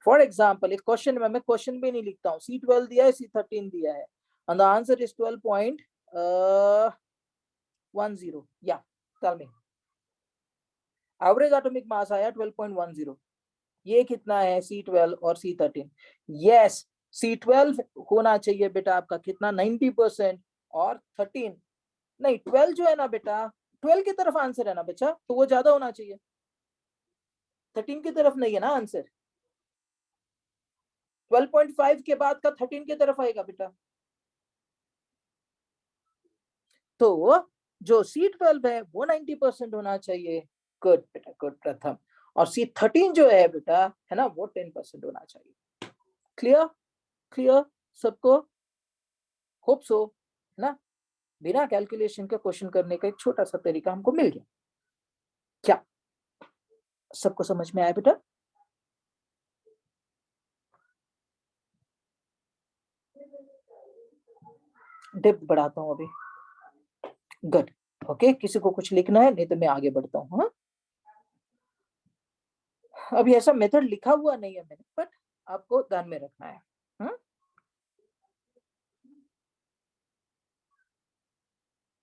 Speaker 1: फॉर एग्जाम्पल एक क्वेश्चन में मैं क्वेश्चन भी नहीं लिखता हूँ, C12 दिया है, C13 दिया है, and the answer is 12.10, या tell me average atomic mass आया 12.10, ये कितना है? C12 और C13। यस, C12 होना चाहिए बेटा आपका कितना? 90%। और 13 नहीं, 12 जो है ना बेटा, 12 की तरफ आंसर है ना बच्चा, तो वो ज्यादा होना चाहिए, 13 की तरफ नहीं है ना आंसर। 12.5 के बाद का 13 की तरफ आएगा बेटा। तो जो C12 है वो 90% होना चाहिए। गुड बेटा, गुड प्रथम। और C13 जो है बेटा, है ना, वो 10% होना चाहिए। क्लियर? क्लियर सबको? होप सो, है ना। बिना कैलकुलेशन के क्वेश्चन करने का एक छोटा सा तरीका हमको मिल गया। क्या सबको समझ में आया बेटा? डेप्थ बढ़ाता हूं अभी। गुड। ओके, किसी को कुछ लिखना है? नहीं तो मैं आगे बढ़ता हूँ। हाँ, अभी ऐसा मेथड लिखा हुआ नहीं है मैंने, बट आपको ध्यान में रखना है।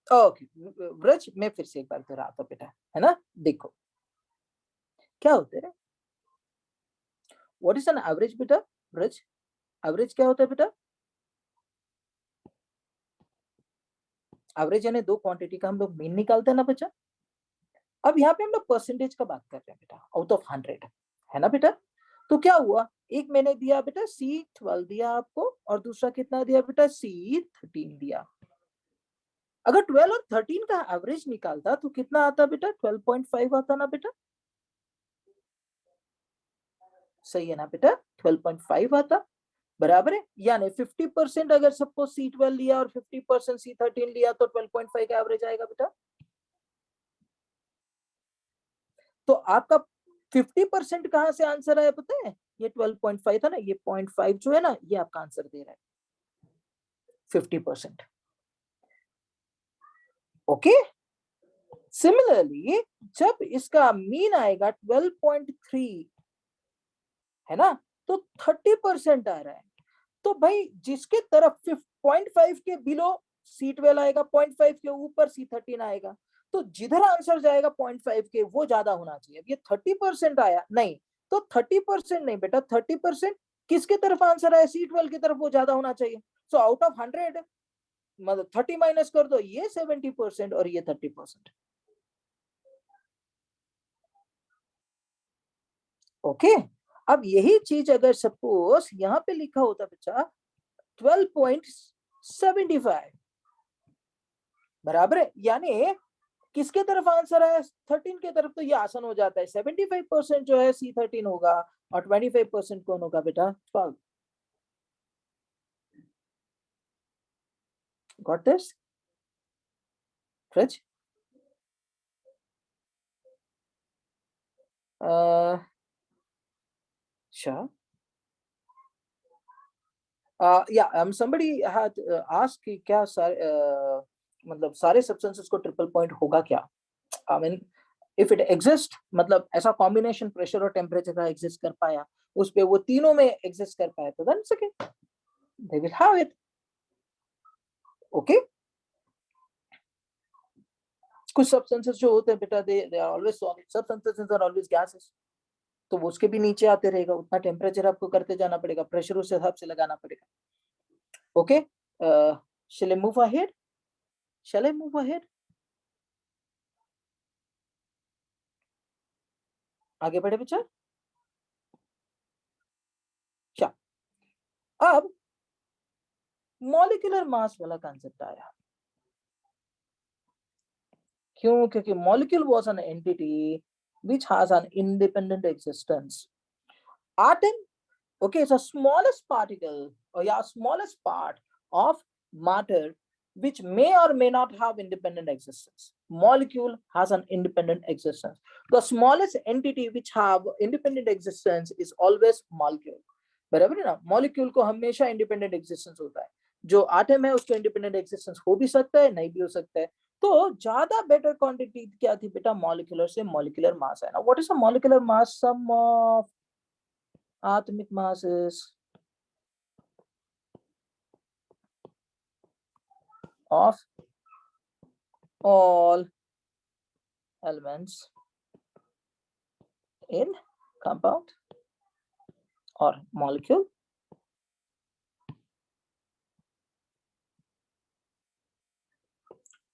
Speaker 1: ओके ब्रज, मैं फिर से एक बार दोहराता हूं बेटा, है ना। देखो क्या होता है, व्हाट इज एन एवरेज बेटा? ब्रज, एवरेज क्या होता है बेटा? एवरेज यानी दो क्वांटिटी का हम लोग मीन निकालते हैं ना बच्चा। अब यहाँ पे हम लोग परसेंटेज का बात कर रहे हैं बेटा, आउट ऑफ 100, है ना बेटा। तो क्या हुआ, एक मैंने दिया बेटा C12 दिया आपको, और दूसरा कितना दिया बेटा? C13 दिया। अगर 12 और 13 का एवरेज निकालता तो कितना आता बेटा? 12.5 आता ना बेटा। सही है ना बेटा, 12.5 आता, बराबर है। यानी 50% अगर सबको C12 लिया और 50% C13 लिया तो 12.5 का एवरेज आएगा बेटा। तो आपका 50% कहां से आंसर आया पता है? ये 12.5 था ना, ये 0.5 जो है ना, ये आपका आंसर दे रहा है 50%। ओके, सिमिलरली जब इसका मीन आएगा 12.3, है ना, तो 30% आ रहा है। तो भाई जिसके तरफ 0.5 के बिलो C12 आएगा, 0.5 के ऊपर C13 आएगा, तो जिधर आंसर जाएगा 0.5 के वो ज्यादा होना चाहिए। ये 30% आया नहीं, तो 30% नहीं बेटा, 30% किसके तरफ आंसर आया? C12 की तरफ, वो ज्यादा होना चाहिए। सो आउट ऑफ 100 मतलब 30 माइनस कर दो, ये 70% और ये 30%। ओके, अब यही चीज अगर सपोज यहां पे लिखा होता बच्चा 12.75, बराबर है, यानी किसके तरफ आंसर है? 13 के तरफ, तो ये आसान हो जाता है, 75% जो है C13 होगा, और 25% कौन होगा बेटा? 12। Got this fridge? sure. Yeah, somebody had asked कि क्या सारे मतलब सारे सब्सटेंसेस को ट्रिपल पॉइंट होगा क्या? I mean if it exist, मतलब ऐसा कॉम्बिनेशन प्रेशर और टेम्परेचर का एग्जिस्ट कर पाया, उस पे वो तीनों में एग्जिस्ट कर पाया, तो then okay, they will have it. Okay, कुछ सब्सटेंसेस जो होते हैं बेटा they are always solid, substances are always gases, तो वो उसके भी नीचे आते रहेगा, उतना टेम्परेचर आपको करते जाना पड़ेगा, प्रेशर उस हिसाब से लगाना पड़ेगा. Okay, shall I move ahead? Shall I move ahead? आगे बढ़े बच्चा. क्या अब मॉलिक्यूलर मास वाला कंसेप्ट आया. क्यों? क्योंकि molecule was an entity which has an independent existence. Atom, okay, it's a smallest particle, or yeah, smallest part of matter which may or may not have independent existence. Molecule has an independent existence. The smallest entity which have independent existence is always molecule. बराबर है ना. Molecule को हमेशा independent existence होता है. जो atom है उसको इंडिपेंडेंट एग्जिस्टेंस हो भी सकता है, नहीं भी हो सकता है. तो ज्यादा बेटर क्वांटिटी क्या थी बेटा? मॉलिक्यूलर से मॉलिक्यूलर मास है ना. What is a molecular mass? Some of atomic masses of all elements in compound or molecule.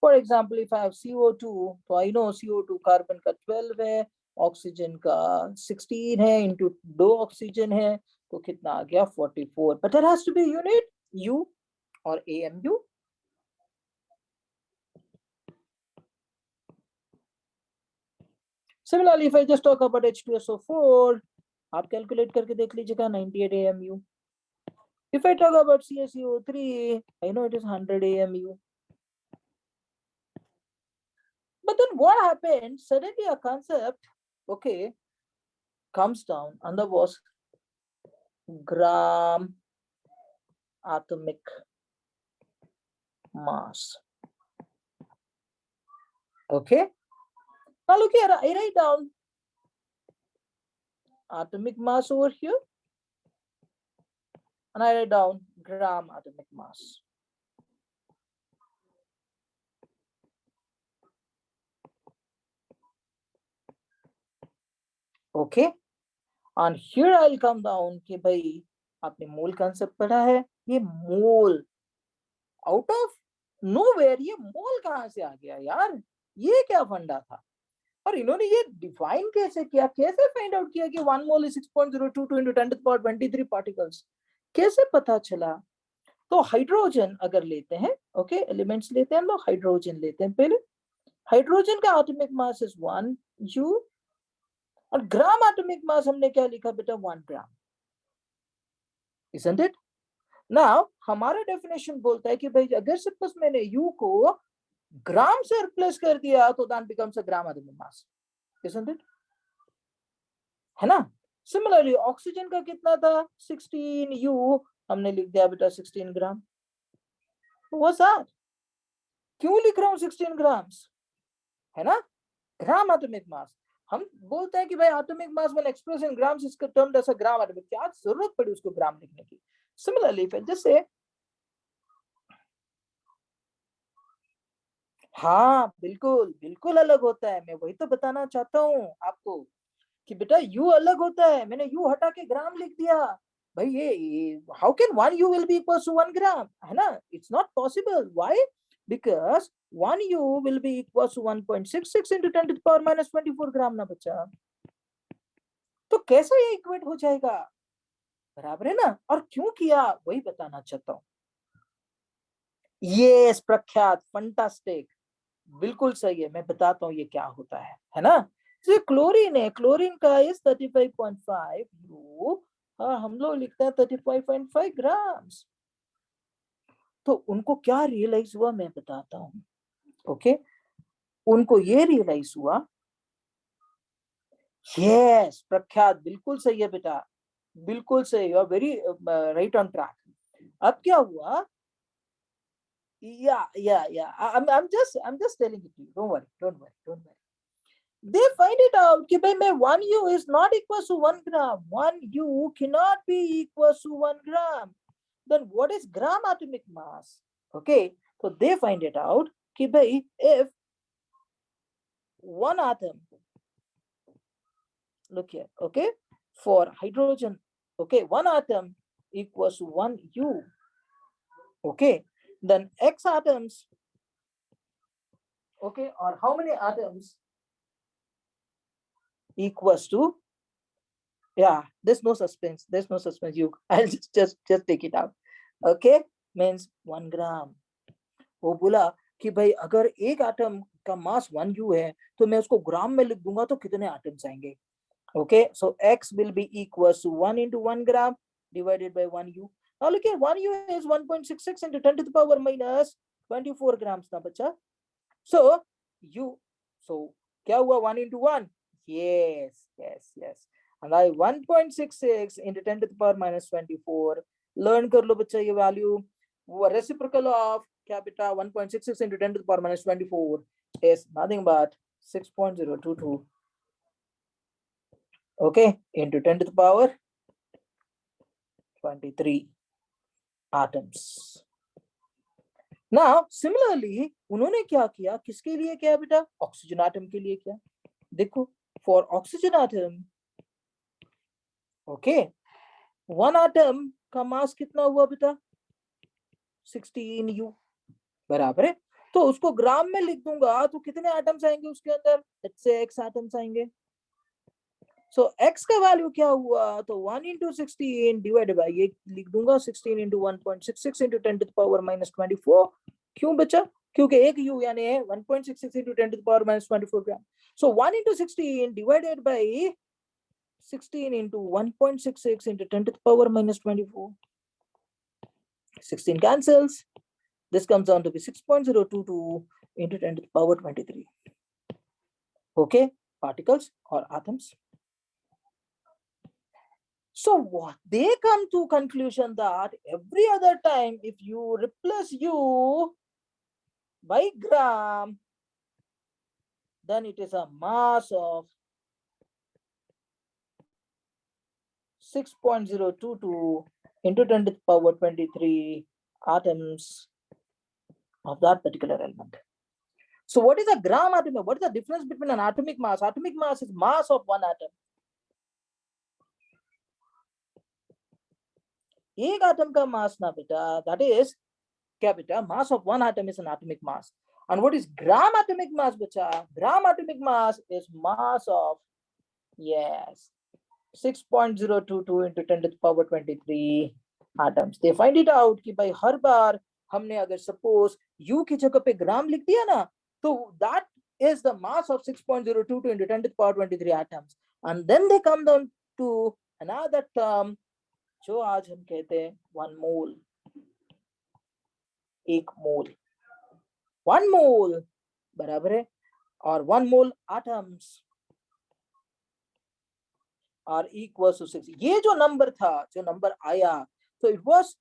Speaker 1: For example, if I have CO2, तो I know CO2 कार्बन का 12 है, oxygen का 16 है, इंटू 2 ऑक्सीजन है, तो कितना आ गया? 44. But there has to be unit U or AMU. Similarly, if I just talk about H2SO4, आप कैलकुलेट करके देख लीजिएगा, 98 AMU. If I talk about CaCO3, I know it is 100 AMU. But then what happened? Suddenly a concept, okay, comes down, and that was gram atomic mass. Okay. Now look here, I write down atomic mass over here, and I write down gram atomic mass. Okay. And here I'll come down कि भाई आपने मोल concept पढ़ा है. ये मोल out of nowhere, ये मोल कहां से आ गया यार? ये क्या फंडा था? और इन्होंने ये डिफाइन कैसे किया? कैसे फाइंड आउट किया कि 1 mole is 6.022 into 10 to the power 23 particles? कैसे पता चला? तो हाइड्रोजन अगर लेते हैं, ओके, एलिमेंट्स लेते हैं हम लोग, हाइड्रोजन लेते हैं पहले. हाइड्रोजन का एटॉमिक मास इज 1 U, और ग्राम एटॉमिक मास हमने क्या लिखा बेटा? 1 ग्राम. Isn't it? Now हमारा डेफिनेशन बोलता है कि भाई अगर सपोज मैंने U को ग्राम से रिप्लेस कर दिया तो that becomes a gram atomic mass. Isn't it? है ना. सिमिलरली ऑक्सीजन का कितना था? 16 U, हमने लिख दिया बेटा 16 ग्राम. वो सर क्यों लिख रहा हूँ 16 ग्राम्स? है ना. Gram atomic mass. हम बोलते हैं कि भाई atomic mass when express in grams is termed as a gram atomic. क्या जरूरत पड़ी उसको ग्राम लिखने की? सिमिलरली फिर जैसे, हाँ बिल्कुल बिल्कुल अलग होता है. मैं वही तो बताना चाहता हूँ आपको कि बेटा यू अलग होता है. मैंने यू हटा के ग्राम लिख दिया. भाई ये how can 1 u will be equal to 1 gram? है ना. It's not possible. Why? Because 1 u will be equal to 1.66 into 10 to the power minus 24 gram ना बच्चा. तो कैसे ये इक्वेट हो जाएगा? बराबर है ना. और क्यों किया वही बताना चाहता हूँ. ये प्रख्यात, फंटास्टिक, बिल्कुल सही है. मैं बताता हूँ ये क्या होता है ना. जो क्लोरीन है, क्लोरीन का इज 35.5 U, और हम लोग लिखते हैं 35.5 ग्राम्स. तो उनको क्या रियलाइज हुआ मैं बताता हूँ. ओके, उनको ये रियलाइज हुआ. यस प्रख्यात, बिल्कुल सही है बेटा, बिल्कुल सही. Very right on track. अब क्या हुआ? Yeah. I'm just telling it to you. Don't worry. They find it out कि भाई मैं 1 U is not equal to 1 gram. 1 U cannot be equal to 1 gram. Then what is gram atomic mass? Okay, so they find it out कि भाई if one atom, look here, okay, for hydrogen, okay, one atom equals to 1 U, okay, then X atoms, okay, or how many atoms equals to, yeah, there's no suspense, you, I'll just take it out, okay, means 1 gram. वो बोला कि भाई अगर एक atom का मास 1 U है तो मैं उसको ग्राम में लिख दूंगा तो कितने एटम्स आएंगे. Okay, so X will be equals to 1 into 1 gram divided by 1 U. Now look here, 1 U is 1.66 into 10 to the power minus 24 grams ना बच्चा. So U, so क्या हुआ 1 into 1? Yes, yes, yes. And I 1.66 into 10 to the power minus 24. Learn कर लो बच्चा ये value. Reciprocal of capital 1.66 into 10 to the power minus 24 is nothing but 6.022. Okay, into 10 to the power 23 atoms. Now, similarly, उन्होंने क्या किया, किसके लिए किया बेटा, ऑक्सीजन एटम के लिए किया. देखो, for oxygen atom, okay, one atom का मास कितना हुआ बेटा, 16 U, बराबर है. तो उसको ग्राम में लिख दूंगा तो कितने एटम्स आएंगे उसके अंदर, let's say X एटम्स आएंगे. So X का वैल्यू क्या हुआ, तो 1 into 16 डिवाइड बाय, ये लिख दूंगा 16 into 1.66 into 10 to the power minus 24. क्यों बच्चा, क्योंकि एक U यानी 1.66 into 10 to the power minus 24 gram. So 1 into 16 divided by 16 into 1.66 into 10 to the power minus 24. 16 cancels. This comes down to be 6.022 into 10 to the power 23. Okay, particles or atoms. So what they come to conclusion that every other time if you replace U by gram, then it is a mass of 6.022 into 10 to the power 23 atoms of that particular element. So what is a gram atom? What is the difference between an atomic mass? Atomic mass is mass of one atom. एक atom का mass ना बेटा, that is क्या बेटा, mass of one atom is an atomic mass. And what is gram atomic mass बच्चा? Gram atomic mass is mass of, yes, 6.022 into 10 to the power 23 atoms. They find it out कि भाई हर बार हमने अगर suppose U की जगह पे ग्राम लिख दिया ना, तो that is the mass of 6.022 into 10 to the power 23 atoms. And then they come down to another term जो आज हम कहते हैं 1 mole. 1 mole. 1 mole बराबर है, और 1 mole atoms are equals to 6. ये जो नंबर था, जो नंबर आया, तो it was,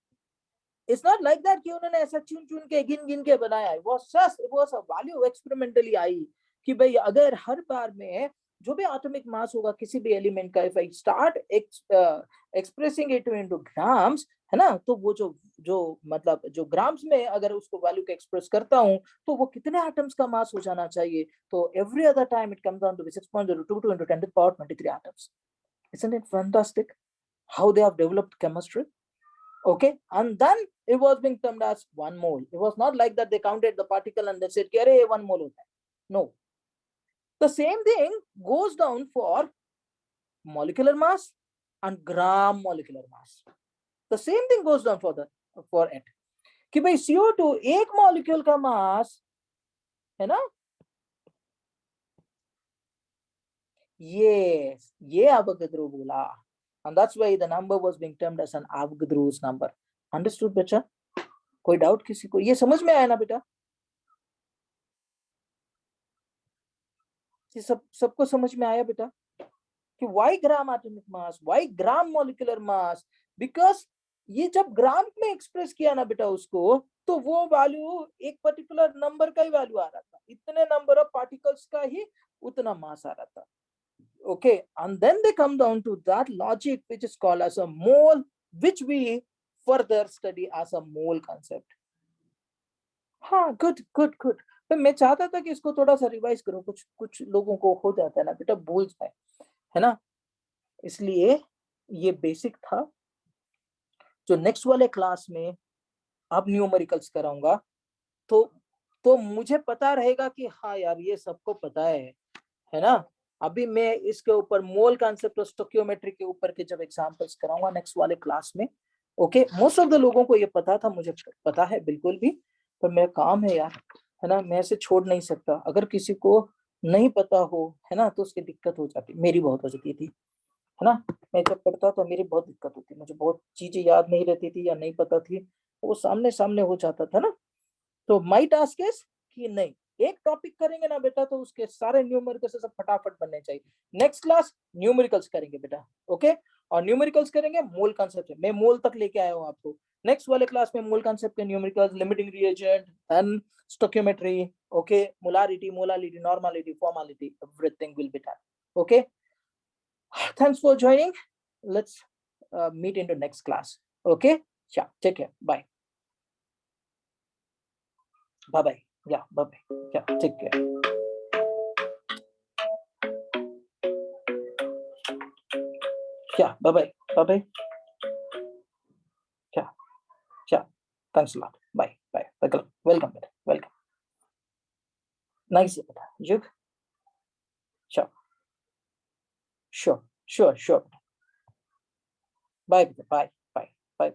Speaker 1: it's not like that कि उन्होंने ऐसा चुन चुन के गिन गिन के बनाया. It was just, it was a value experimentally आई कि भाई अगर हर बार में जो भी एटॉमिक मास होगा किसी भी एलिमेंट का, if I start expressing it into grams, है ना, तो वो जो मतलब जो ग्राम्स में अगर उसको वैल्यू को एक्सप्रेस करता हूं तो वो कितने एटम्स का मास हो जाना चाहिए. तो every other time it comes down to be 6.022 into 10 to the power 23 atoms. Isn't it fantastic how they have developed chemistry? Okay, and then it was being termed as 1 mole. It was not like that they counted the particle and they said, "Kya 1 mole hota hai." No. The same thing goes down for molecular mass and gram molecular mass. The same thing goes down for it. कि भाई CO2 एक molecule का mass है ना, yes, ये Avogadro बोला, and that's why the number was being termed as an Avogadro's number. Understood बच्चा? कोई डाउट किसी को? ये समझ में आया ना बेटा? ये सबको समझ में आया बेटा कि why gram atomic mass, why gram molecular mass? Because ये जब ग्राम में एक्सप्रेस किया ना बेटा उसको, तो वो वैल्यू एक पर्टिकुलर नंबर का ही वैल्यू आ रहा था, इतने नंबर ऑफ पार्टिकल्स का ही उतना मास आ रहा था. Okay, and then they come down to that logic which is called as a mole, which we further study as a mole concept. Good. तो मैं चाहता था कि इसको थोड़ा सा रिवाइज करो, कुछ कुछ लोगों को हो जाता है ना बेटा, भूल जाए, है ना, इसलिए ये बेसिक था। जो नेक्स्ट वाले क्लास में अब न्यूमेरिकल्स कराऊंगा, तो मुझे पता रहेगा कि हाँ यार ये सबको पता है ना। अभी मैं इसके ऊपर मोल कॉन्सेप्ट और स्टोकियोमेट्री के ऊपर के जब एग्जांपल्स कराऊंगा नेक्स्ट वाले क्लास में, ओके। मोस्ट ऑफ द लोगों को ये पता था, मुझे पता है बिल्कुल भी, पर मेरा काम है यार, है ना, मैं ऐसे छोड़ नहीं सकता। अगर किसी को नहीं पता हो, है ना, तो उसकी दिक्कत हो जाती, मेरी बहुत हो जाती थी, है ना। मैं जब पढ़ता तो मेरी बहुत दिक्कत होती, मुझे बहुत चीजें याद नहीं रहती थी या नहीं पता थी, वो सामने सामने हो जाता था ना। तो माई टास्क इज कि नहीं, एक टॉपिक करेंगे ना बेटा तो उसके सारे न्यूमेरिकल्स सब फटाफट बनने चाहिए। नेक्स्ट क्लास न्यूमेरिकल्स करेंगे बेटा, ओके। और न्यूमेरिकल्स करेंगे मोल कॉन्सेप्ट, मैं मोल तक लेके आया हूँ आपको। नेक्स्ट वाले क्लास में मोल कॉन्सेप्ट के numericals, limiting reagent, then stoichiometry, okay, molarity, molality, normality, formality, everything will be done, okay. Thanks for joining. Let's meet in the next class. Okay? Yeah, take care. Bye. Bye bye. Yeah, bye bye. Yeah, take care. Yeah, bye bye. Bye bye. Yeah, yeah. Thanks a lot. Bye. Bye. Welcome. Welcome. Welcome. Nice. You? Sure. Sure. Sure. Sure. Bye. Bye. Bye. Bye.